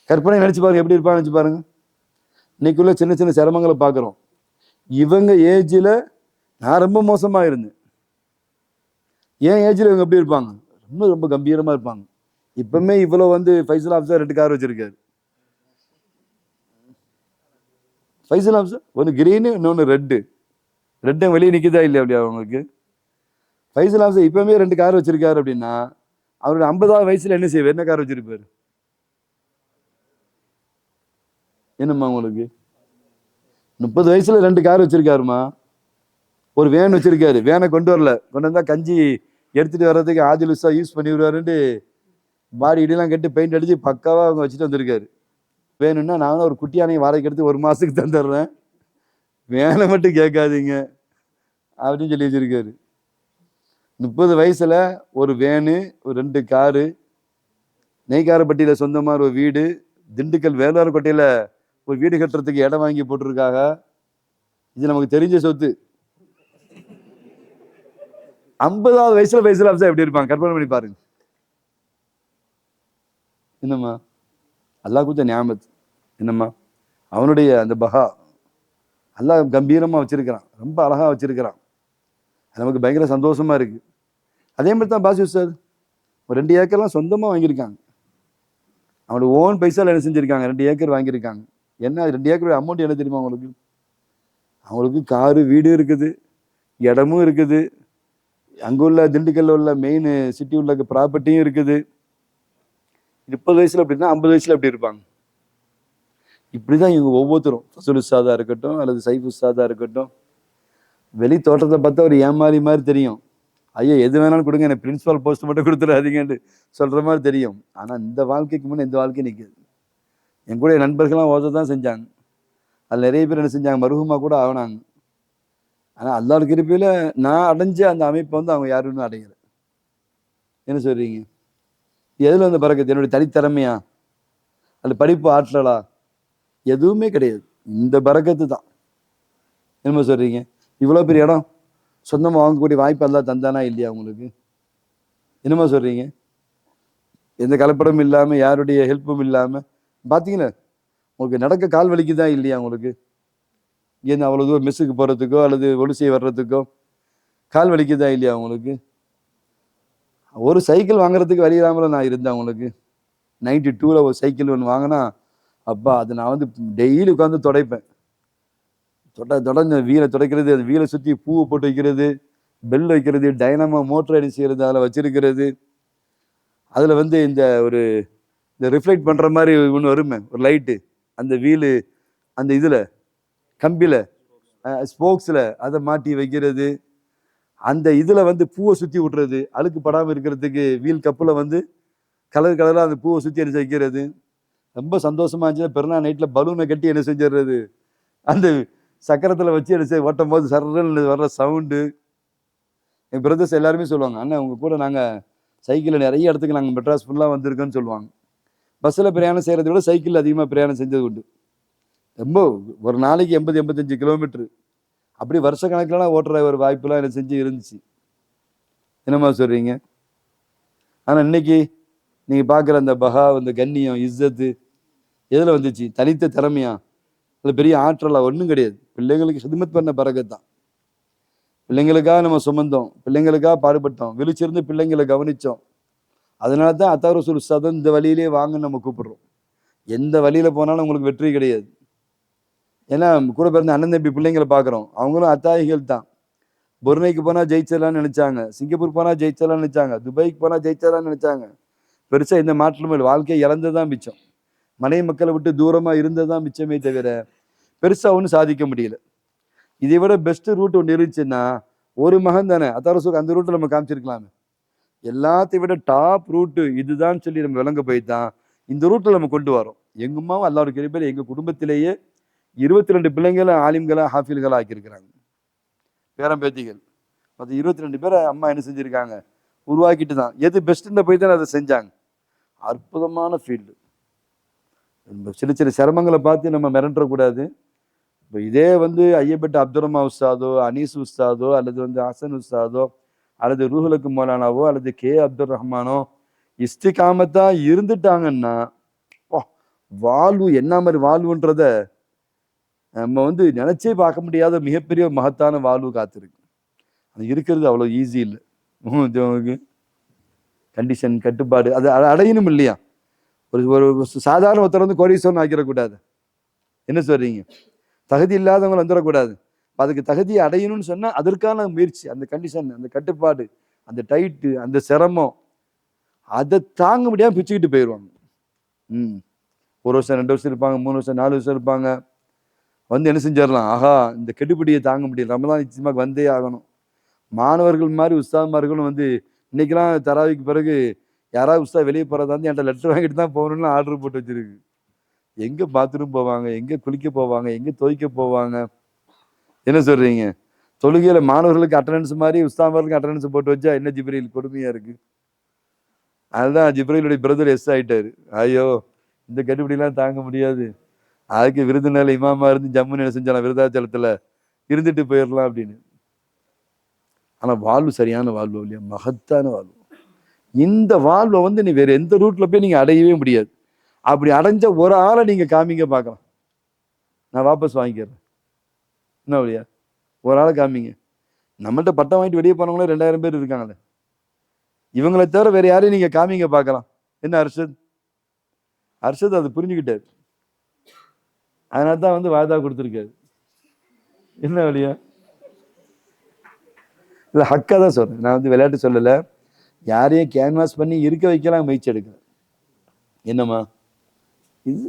கற்பனை நினைச்சு பாருங்க, எப்படி இருப்பாங்க நினைச்சு பாருங்க. இன்னைக்குள்ள சின்ன சின்ன சிரமங்களை பார்க்குறோம். இவங்க ஏஜ்ல நான் ரொம்ப மோசமா இருந்தேன். ஏன் ஏஜ்ல இவங்க எப்படி இருப்பாங்க? ரொம்ப ரொம்ப கம்பீரமா இருப்பாங்க. இப்பவுமே இவ்வளவு வந்து ஃபைசல் ஆஃப்ஸா 2 கார் வச்சிருக்காரு. ஃபைசல் ஆஃப்ஸா ஒன்று கிரீனு, இன்னொன்று ரெட்டு. ரெட்டும் வெளியே நிற்குதா இல்லையா அப்படியா அவங்களுக்கு? ஃபைசல் ஆஃப்ஸா இப்பவுமே 2 கார் வச்சிருக்காரு அப்படின்னா அவருடைய 50வது வயசுல என்ன செய்வார், என்ன கார் வச்சிருப்பாரு? என்னம்மா உங்களுக்கு 30 வயசுல 2 கார் வச்சிருக்காருமா. ஒரு வேன் வச்சிருக்காரு. வேனை கொண்டு வரல, கொண்டு வந்தா கஞ்சி எடுத்துட்டு வர்றதுக்கு ஆதில் உஸ்தா யூஸ் பண்ணி விடுவாருன்ட்டு பாடி இடியெல்லாம் கட்டி பெயிண்ட் அடிச்சு பக்காவா அவங்க வச்சுட்டு வந்திருக்காரு. வேணும்னா நானும் ஒரு குட்டியானையை வாடகைக்கு எடுத்து 1 மாசத்துக்கு தந்துடுறேன், வேலை மட்டும் கேட்காதீங்க அப்படின்னு சொல்லி வச்சிருக்காரு. 30 வயசுல ஒரு வேனு, ஒரு 2 காரு, நெய்க்காரப்பட்டியில சொந்தமா ஒரு வீடு, திண்டுக்கல் வேளார்கோட்டையில ஒரு வீடு கட்டுறதுக்கு இடம் வாங்கி போட்டிருக்காங்க. இது நமக்கு தெரிஞ்ச சொத்து. 50வது வயசுல ஃபைசல் ஆஃப்ஸா எப்படி இருப்பாங்க கற்பனை பண்ணி பாருங்க. என்னம்மா அல்லாஹ் கொடுத்த நியாமத். என்னம்மா அவனுடைய அந்த பகா அல்லாஹ் கம்பீரமா வச்சிருக்கிறான், ரொம்ப அழகா வச்சிருக்கிறான். நமக்கு பயங்கர சந்தோஷமா இருக்கு. அதே மாதிரி தான் பாசி உஸ்தாத் ஒரு 2 ஏக்கர்லாம் சொந்தமா வாங்கியிருக்காங்க. அவனோட ஓன் பைசால என்ன செஞ்சிருக்காங்க, 2 ஏக்கர் வாங்கியிருக்காங்க. என்ன 2 ஏக்கர் அமௌண்ட் என்ன தெரியுமா அவங்களுக்கு? அவங்களுக்கு காரு வீடு இருக்குது, இடமும் இருக்குது, அங்க உள்ள திண்டுக்கல்ல உள்ள மெயின் சிட்டி உள்ள ப்ராப்பர்ட்டியும் இருக்குது. 30 வயசுல அப்படின்னா 50 வயசுல எப்படி இருப்பாங்க? இப்படிதான் இவங்க ஒவ்வொருத்தரும், ஃபசுல் உஸ்தாதா இருக்கட்டும் அல்லது சைஃப் உஸ்தாதா இருக்கட்டும், வெளி தோற்றத்தை பார்த்தா ஒரு ஏமாறி மாதிரி தெரியும். ஐயோ எது வேணாலும் கொடுங்க, எனக்கு பிரின்சிபால் போஸ்ட் மட்டும் கொடுத்துடாதீங்கன்னு சொல்ற மாதிரி தெரியும். ஆனா இந்த வாழ்க்கைக்கு முன்னே இந்த வாழ்க்கை நிற்குது. என் கூட நண்பர்கள்லாம் ஓத தான் செஞ்சாங்க. அதில் நிறைய பேர் என்ன செஞ்சாங்க, மருகமா கூட ஆகினாங்க. ஆனா அல்லாஹ் கிருபையில நான் அடைஞ்ச அந்த அமைப்பை வந்து அவங்க யாருன்னு அடையல. என்ன சொல்றீங்க? எதுல வந்து பறக்குது? என்னுடைய தனித்திறமையா அல்ல படிப்பு ஆற்றலா? எதுவுமே கிடையாது. இந்த பறக்கத்து தான். என்ன சொல்றீங்க? இவ்வளவு பெரிய இடம் சொந்தமா வாங்கக்கூடிய வாய்ப்பு எல்லாம் தந்தானா இல்லையா உங்களுக்கு? என்னமா சொல்றீங்க? எந்த கலப்படமும் இல்லாம யாருடைய ஹெல்ப்பும் இல்லாம பாத்தீங்களா, உங்களுக்கு நடக்க கால் வலிக்குதான் இல்லையா உங்களுக்கு? இங்கேருந்து அவ்வளவு தூரம் மெஸ்ஸுக்கு போறதுக்கோ அல்லது ஒலிசை வர்றதுக்கோ கால் வலிக்குதா இல்லையா உங்களுக்கு? ஒரு சைக்கிள் வாங்குறதுக்கு வழி இல்லாமல நான் இருந்தேன் உங்களுக்கு. 92ல ஒரு சைக்கிள் ஒன்று வாங்கினா அப்பா அதை நான் வந்து டெய்லி உட்காந்து துடைப்பேன். தொடர்ந்து வீலை துடைக்கிறது, அது வீலை சுற்றி பூவை போட்டு வைக்கிறது, பெல் வைக்கிறது, டைனமோ மோட்டர் அடி செய்கிறது, அதில் வச்சிருக்கிறது. அதில் வந்து இந்த ரிஃப்ளெக்ட் பண்ணுற மாதிரி ஒன்று வருமே ஒரு லைட்டு, அந்த வீலு அந்த இதில் கம்பியில் ஸ்போக்ஸில் அதை மாட்டி வைக்கிறது. அந்த இதில் வந்து பூவை சுற்றி விட்றது, அழுக்கு படாமல் இருக்கிறதுக்கு வீல் கப்பில் வந்து கலர் கலராக அந்த பூவை சுற்றி அடிச்சு வைக்கிறது. ரொம்ப சந்தோஷமா இருந்துச்சு. பெருநாள் நைட்டில் பலூனை கட்டி என்ன செஞ்சிடுறது, அந்த சக்கரத்தில் வச்சு என்ன ஓட்டும் போது சர்றன்னு வர்ற சவுண்டு. என் பிரதர்ஸ் எல்லாருமே சொல்லுவாங்க, அண்ணன் உங்கள் கூட நாங்கள் சைக்கிளில் நிறைய இடத்துக்கு நாங்கள் மெட்ராஸ் ஃபுல்லாக வந்திருக்கோன்னு சொல்லுவாங்க. பஸ்ஸில் பிரயாணம் செய்கிறத விட சைக்கிளில் அதிகமாக பிரயாணம் செஞ்சது உண்டு. ரொம்ப ஒரு நாளைக்கு 80-85 கிலோமீட்டரு அப்படி வருஷ கணக்கிலலாம் ஓட்டுற ஒரு வாய்ப்புலாம் எனக்கு செஞ்சு இருந்துச்சு. என்னம்மா சொல்கிறீங்க? ஆனால் இன்னைக்கு நீங்கள் பார்க்குற அந்த பகா, அந்த கண்ணியம், இஸ்ஸத்து எதில் வந்துச்சு? தனித்த திறமையா? அது பெரிய ஆற்றலா? ஒன்றும் கிடையாது. பிள்ளைங்களுக்கு ஹிதமத் பண்ண பரக்கத்தான். பிள்ளைங்களுக்காக நம்ம சுமந்தோம், பிள்ளைங்களுக்காக பாடுபட்டோம், விழிச்சிருந்து பிள்ளைங்களை கவனித்தோம். அதனால தான் அத்தா ரசூல் உஸ்தாதும் இந்த வழியிலே வாங்கன்னு நம்ம கூப்பிடுறோம். எந்த வழியில் போனாலும் உங்களுக்கு வெற்றி கிடையாது. ஏன்னா கூட பிறந்த அண்ணன் தம்பி பிள்ளைங்களை பார்க்குறோம், அவங்களும் அத்தாயிகள் தான். பொருணைக்கு போனால் ஜெயிச்சிடலான்னு நினைச்சாங்க, சிங்கப்பூர் போனால் ஜெயிச்சிடலாம்னு நினைச்சாங்க, துபாய்க்கு போனால் ஜெயிச்சிடலாம்னு நினைச்சாங்க. பெருசாக எந்த மாற்றமும் இல்லை. வாழ்க்கையை இழந்ததான் மிச்சம். மனைவி மக்களை விட்டு தூரமாக இருந்ததான் மிச்சமே தவிர பெருசாக ஒன்றும் சாதிக்க முடியல. இதை விட பெஸ்ட் ரூட் ஒன்று இருந்துச்சுன்னா, ஒரு மகன் தானே அத்தாரசூக்கு அந்த ரூட்டை நம்ம காமிச்சிருக்கலாமே. எல்லாத்தையும் விட டாப் ரூட்டு இதுதான் சொல்லி நம்ம விளங்க போய் தான் இந்த ரூட்டில் நம்ம கொண்டு வரோம். எங்கம்மாவும் அல்லாஹ்வுடைய கிருபையில எங்கள் குடும்பத்திலேயே 22 பிள்ளைங்களை ஆலிம்களா ஹாஃபில்களா ஆக்கியிருக்கிறாங்க. பேரம்பேத்திகள் மற்ற 22 பேரை அம்மா என்ன செஞ்சுருக்காங்க, உருவாக்கிட்டு தான். எது பெஸ்ட்டுன்னு போய் தான் அதை செஞ்சாங்க. அற்புதமான ஃபீல்டு. சின்ன சின்ன சிரமங்களை பார்த்து நம்ம மிரண்டக்கூடாது. இப்போ இதே வந்து ஐயப்பட்ட அப்துல் உஸ்தாதோ, அனீஸ் உஸ்தாதோ, அல்லது வந்து ஹசன் உஸ்தாதோ, அல்லது ரூஹுலுக்கு மௌலானாவோ, அல்லது கே அப்துல் ரஹ்மானோ இஸ்திகாமத்தா இருந்துட்டாங்கன்னா, வாழ்வு என்ன மாதிரி வாழ்வுன்றத நம்ம வந்து நினைச்சே பார்க்க முடியாத மிகப்பெரிய மகத்தான வாழ்வு காத்திருக்கு. அது இருக்கிறது அவ்வளோ ஈஸி இல்லை. கண்டிஷன், கட்டுப்பாடு அது அடையணும் இல்லையா? ஒரு சாதாரண ஒருத்தர் வந்து கோடீஸ்வரன் ஆக்கிடக்கூடாது. என்ன சொல்றீங்க? தகுதி இல்லாதவங்க வந்துடக்கூடாது. அதுக்கு தகுதியை அடையணும்னு சொன்னால் அதற்கான முயற்சி, அந்த கண்டிஷன், அந்த கட்டுப்பாடு, அந்த டைட்டு, அந்த சிரமம், அதை தாங்க முடியாமல் பிச்சுக்கிட்டு போயிடுவாங்க. 1 வருஷம் 2 வருஷம் இருப்பாங்க, 3 வருஷம் 4 வருஷம் இருப்பாங்க. வந்து என்ன செஞ்சிடலாம், ஆஹா இந்த கெடுபிடியை தாங்க முடியல, ரமலான் நிச்சயமாக வந்தே ஆகணும். மாணவர்கள் மாதிரி உஸ்தாத்மார்களும் வந்து இன்னைக்கெல்லாம் தராவிக்கு பிறகு யாராவது உஸ்தாத் வெளியே போகிறதா வந்து என்கிட்ட லெட்டர் வாங்கிட்டு தான் போகணும்னு ஆர்டர் போட்டு வச்சிருக்கு. எங்கே பாத்ரூம் போவாங்க, எங்கே குளிக்க போவாங்க, எங்கே துவைக்க போவாங்க? என்ன சொல்றீங்க? தொழுகையில மாணவர்களுக்கு அட்டண்டன்ஸ் மாதிரி உஸ்தாத்மார்களுக்கு அட்டண்டன்ஸ் போட்டு வச்சா என்ன ஜிப்ரீல் கொடுமையா இருக்கு. அதுதான் ஜிப்ரீலுடைய பிரதர் எஸ் ஆயிட்டாரு. ஐயோ இந்த கட்டுப்படிலாம் தாங்க முடியாது, அதுக்கு விருதுநகர் இமாமா இருந்து ஜம்முன்னு என்ன செஞ்சாலும் விருதாச்சலத்துல இருந்துட்டு போயிடலாம் அப்படின்னு. ஆனா வாழ்வு சரியான வாழ்வு இல்லையா? மகத்தான வாழ்வு. இந்த வாழ்வை வந்து நீ வேற எந்த ரூட்ல போய் நீங்க அடையவே முடியாது. அப்படி அடைஞ்ச ஒரு ஆளை நீங்க காமிங்க பார்க்கலாம், நான் வாபஸ் வாங்கிக்கிறேன். என்ன வழியா? ஒரு ஆளை காமிங்க. நம்மள்ட்ட பட்டம் வாங்கிட்டு வெளியே போனவங்களே 2000 பேர் இருக்காங்களே, இவங்களை தவிர வேற யாரையும் நீங்க காமிங்க பார்க்கலாம். என்ன அர்ஷத் அது புரிஞ்சுக்கிட்டாரு. அதனால தான் வந்து வாய்தா கொடுத்துருக்காரு. என்ன வழியா? இல்லை ஹக்கா தான் சொல்றேன், நான் வந்து விளையாட்டு சொல்லலை. யாரையும் கேன்வாஸ் பண்ணி இருக்க வைக்கலாம் முயற்சி எடுக்கிறேன். என்னம்மா இது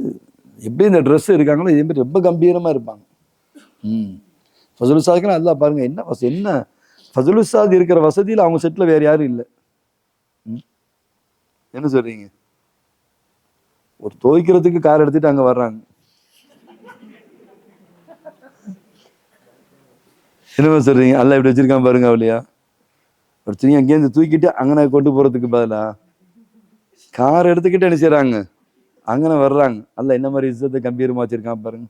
எப்படி இந்த ட்ரெஸ் இருக்காங்களோ இதே மாதிரி ரொம்ப கம்பீரமாக இருப்பாங்க. ஃபசுல் உஸ்தாதுக்கு நல்லா பாருங்க, என்ன ஃபசுல் உஸ்தாது இருக்கிற வசதியில் அவங்க செட்டில் வேற யாரும் இல்லை. என்ன சொல்றீங்க? ஒரு துவைக்கிறதுக்கு கார் எடுத்துட்டு அங்கே வர்றாங்க. என்னமா சொல்றீங்க? அல்ல இப்படி வச்சிருக்கான் பாருங்க அவளையா. ஒரு துணி அங்கேருந்து தூக்கிட்டு அங்கன கொண்டு போறதுக்கு பதிலா கார் எடுத்துக்கிட்டு என்ன செய்யறாங்க, அங்கன வர்றாங்க. அல்ல என்ன மாதிரி இஸ்ஸத்தை கம்பீரமா வச்சிருக்கான் பாருங்க.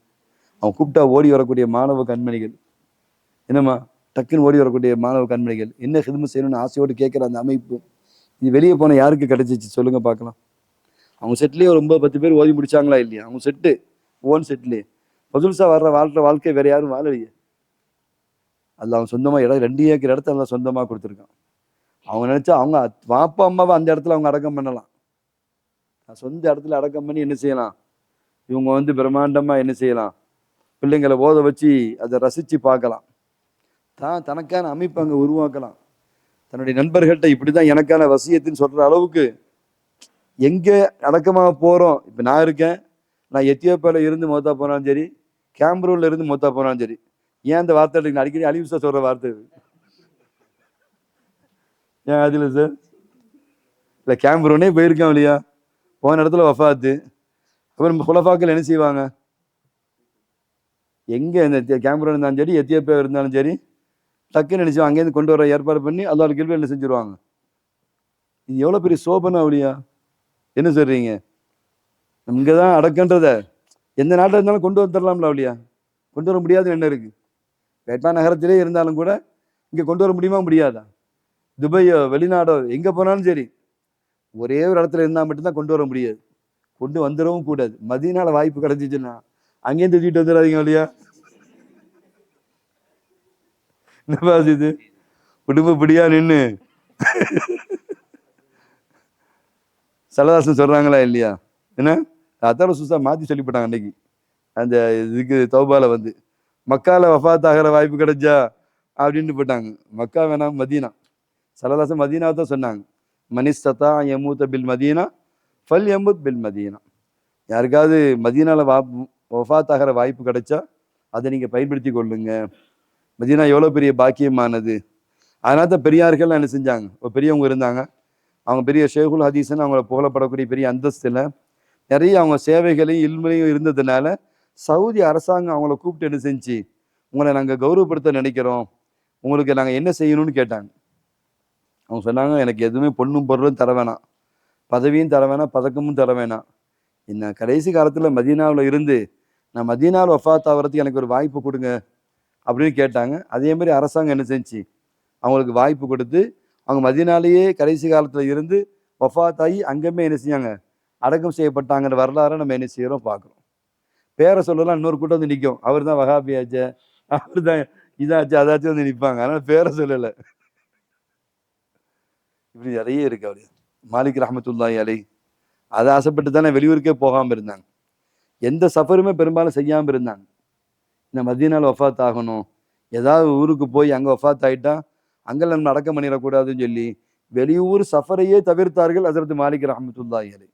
அவன் கூப்பிட்டா ஓடி வரக்கூடிய மாணவ கண்மணிகள், என்னம்மா டக்குன்னு ஓடி வரக்கூடிய மாணவ கண்மணிகள் என்ன ஹிதமத் செய்யணும்னு ஆசையோடு கேட்குற அந்த அமைப்பு, இது வெளியே போன யாருக்கு கிடைச்சிச்சு சொல்லுங்க பார்க்கலாம். அவங்க செட்லேயே ஒரு 9-10 பேர் ஓதி முடிச்சாங்களா இல்லையா? அவங்க செட்டு ஓன் செட்லேயே ஃபசுல்ஸா வாழ்ற வாழ்க்கை வேற யாரும் வாழலையே. அதில் அவன் சொந்தமாக இடம் 2 ஏக்கர் இடத்த நல்லா சொந்தமாக கொடுத்துருக்கான். அவங்க நினைச்சா அவங்க வாப்பா அம்மாவை அந்த இடத்துல அவங்க அடக்கம் பண்ணலாம். சொந்த இடத்துல அடக்கம் பண்ணி என்ன செய்யலாம், இவங்க வந்து பிரம்மாண்டமாக என்ன செய்யலாம், பிள்ளைங்களை ஓத வச்சு அதை ரசித்து பார்க்கலாம். தனக்கான அமைப்பு அங்கே உருவாக்கலாம். தன்னுடைய நண்பர்கள்ட்ட இப்படிதான் எனக்கான வசியத்துன்னு சொல்ற அளவுக்கு எங்க அடக்கமாக போறோம். இப்ப நான் இருக்கேன், நான் எத்தியோப்பியால இருந்து மொத்தா போனாலும் சரி, கேம்ப்ரூன்ல இருந்து மொத்தா போனாலும் சரி, ஏன் அந்த வார்த்தை இருக்கு? அடிக்கடி அலிவுசா சொல்ற வார்த்தை ஏன் அதில் சார் இல்லை, கேம்ப்ரூனே போயிருக்கேன் இல்லையா, போன இடத்துல வஃபாத்து. அப்புறம் குலஃபாக்கள் என்ன செய்வாங்க, எங்கே இந்த கேம்ப்ரூன் இருந்தாலும் சரி எத்தியோப்பியா இருந்தாலும் சரி, டக்குன்னு நினைச்சு அங்கேருந்து கொண்டு வர ஏற்பாடு பண்ணி அல்லாஹ் கேள்வி என்ன செஞ்சிருவாங்க. இது எவ்வளோ பெரிய சோபனை அவளியா, என்ன சொல்றீங்க? இங்கே தான் அடக்கன்றத எந்த நாட்டில் இருந்தாலும் கொண்டு வந்துடலாம்ல அவளியா, கொண்டு வர முடியாதுன்னு என்ன இருக்கு? பேட்டா நகரத்திலே இருந்தாலும் கூட இங்கே கொண்டு வர முடியுமா முடியாதா? துபையோ வெளிநாடோ எங்கே போனாலும் சரி ஒரே ஒரு இடத்துல இருந்தால் மட்டும்தான் கொண்டு வர முடியாது, கொண்டு வந்துடவும் கூடாது. மதீனால வாய்ப்பு கிடைச்சிச்சுன்னா அங்கேயும் தூக்கிட்டு வந்துடாதீங்க இல்லையா. என்னப்பா இது குடும்பப்படியா நின்று சலதாசன் சொல்றாங்களா இல்லையா? என்ன அத்தார சுசா மாத்தி சொல்லிவிட்டாங்க அன்னைக்கு அந்த இதுக்கு தௌபால வந்து, மக்கால வஃபாத் ஆகிற வாய்ப்பு கிடைச்சா அப்படின்னு போட்டாங்க. மக்கா வேணாம் மதீனா. சலதாசன் மதீனாவை தான் சொன்னாங்க. மனிஸ்ததா யமூத பில் மதீனா ஃபல் யமுத் பில் மதீனா. யாருக்காவது மதீனால வஃபாத் ஆகிற வாய்ப்பு கிடைச்சா அதை நீங்க பயன்படுத்தி கொள்ளுங்க. மதீனா எவ்வளோ பெரிய பாக்கியமானது. அதனால தான் பெரியார்கள் என்ன செஞ்சாங்க, இப்போ பெரியவங்க இருந்தாங்க, அவங்க பெரிய ஷேகுல் ஹதீஸ்ன்னு அவங்கள புகழப்படக்கூடிய பெரிய அந்தஸ்தில் நிறைய அவங்க சேவைகளையும் இல்மையும் இருந்ததுனால சவுதி அரசாங்கம் அவங்கள கூப்பிட்டு என்ன செஞ்சு, உங்களை நாங்கள் கௌரவப்படுத்த நினைக்கிறோம், உங்களுக்கு நாங்கள் என்ன செய்யணும்னு கேட்டாங்க. அவங்க சொன்னாங்க, எனக்கு எதுவுமே பொண்ணும் பொருளும் தர வேணாம், பதவியும் தர வேணாம், பதக்கமும் தர வேணாம். என்ன கடைசி காலத்தில் மதீனாவில் இருந்து நான் மதீனாவில் வஃபாத் ஆகிறதுக்கு எனக்கு ஒரு வாய்ப்பு கொடுங்க அப்படின்னு கேட்டாங்க. அதே மாதிரி அரசாங்கம் என்ன செஞ்சு அவங்களுக்கு வாய்ப்பு கொடுத்து அவங்க மதீனாலேயே கடைசி காலத்தில் இருந்து வஃபாத் ஆகி அங்கேயுமே என்ன செஞ்சாங்க, அடக்கம் செய்யப்பட்டாங்கிற வரலாறை நம்ம என்ன செய்யறோம் பார்க்குறோம். பேரை சொல்லலாம் இன்னொரு கூட்டம் வந்து நிற்கும், அவர் தான் வஹாபியாச்சு, அவர் தான் இதாச்சு அதாச்சும் வந்து நிற்பாங்க. அதனால பேரை சொல்லலை. இப்படி நிறைய இருக்கு. அவரு மாலிக் ரஹமத்துல்லாஹி அலை அதை ஆசைப்பட்டு தானே வெளியூருக்கே போகாமல் இருந்தாங்க, எந்த சஃபருமே பெரும்பாலும் செய்யாமல் இருந்தாங்க. இந்த மதீனால வஃபாத் ஆகணும், ஏதாவது ஊருக்கு போய் அங்கே வஃபாத் ஆகிட்டா அங்கே நம்ம அடக்கம் பண்ணிடக்கூடாதுன்னு சொல்லி வெளியூர் சஃபரையே தவிர்த்தார்கள் ஹஸரத் மாலிக் ரஹமத்துல்லாஹி அலை.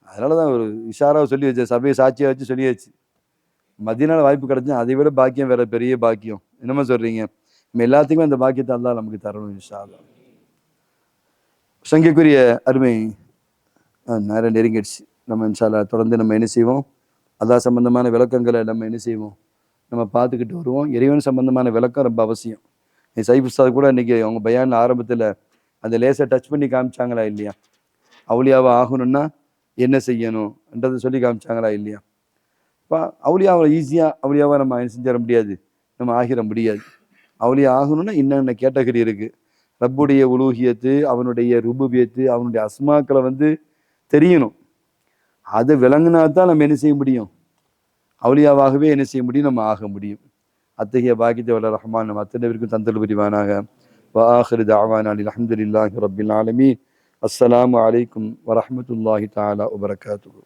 அதனால தான் ஒரு இஷாராவை சொல்லி வச்சு, சபையை சாட்சியை வச்சு சொல்லியாச்சு, மதீனால வாய்ப்பு கிடைச்சா அதை விட பாக்கியம் வேற பெரிய பாக்கியம். என்னமா சொல்றீங்க? நம்ம எல்லாத்துக்குமே அந்த பாக்கியத்தை அல்லாஹ் நமக்கு தரணும் இன்ஷா அல்லாஹ். சங்கைக்குரிய அருமை நேரம் நெருங்கிடுச்சு. நம்ம இன்ஷா அல்லாஹ் தொடர்ந்து நம்ம என்ன செய்வோம், அல்லாஹ் சம்பந்தமான விளக்கங்களை நம்ம என்ன செய்வோம், நம்ம பார்த்துக்கிட்டு வருவோம். இறைவன் சம்பந்தமான விளக்கம் ரொம்ப அவசியம். சைஃப் உஸ்தாத் கூட இன்னைக்கு அவங்க பயான் ஆரம்பத்தில் அந்த லேசை டச் பண்ணி காமிச்சாங்களா இல்லையா, அவுலியாவை ஆகணும்னா என்ன செய்யணும்ன்றதை சொல்லி காமிச்சாங்களா இல்லையா? இப்போ அவுலியாவை ஈஸியாக அவுலியாவை நம்ம செஞ்சிட முடியாது, நம்ம ஆகிட முடியாது. அவுலியா ஆகணும்னா என்னென்ன கேட்டகரி இருக்குது, ரப்புடைய உலூஹியத்து, அவனுடைய ருபூபியத்து, அவனுடைய அஸ்மாக்களை வந்து தெரியணும். அதை விளங்கினா தான் நம்ம என்ன செய்ய முடியும், அவுலியாவாகவே என்ன செய்ய முடியும், நம்ம ஆக முடியும். அத்தகைய பாக்கியத்தை வல்ல ரஹ்மான் நம்ம அத்தனை பேருக்கும் தந்தல் புரிவானாக. வஆகிரு தஅவானா அல்ஹம்துலில்லாஹி ரப்பில் ஆலமீன். அஸ்ஸலாமு அலைக்கும் வரஹ்மத்துல்லாஹி தஆலா வபரகாத்துஹு.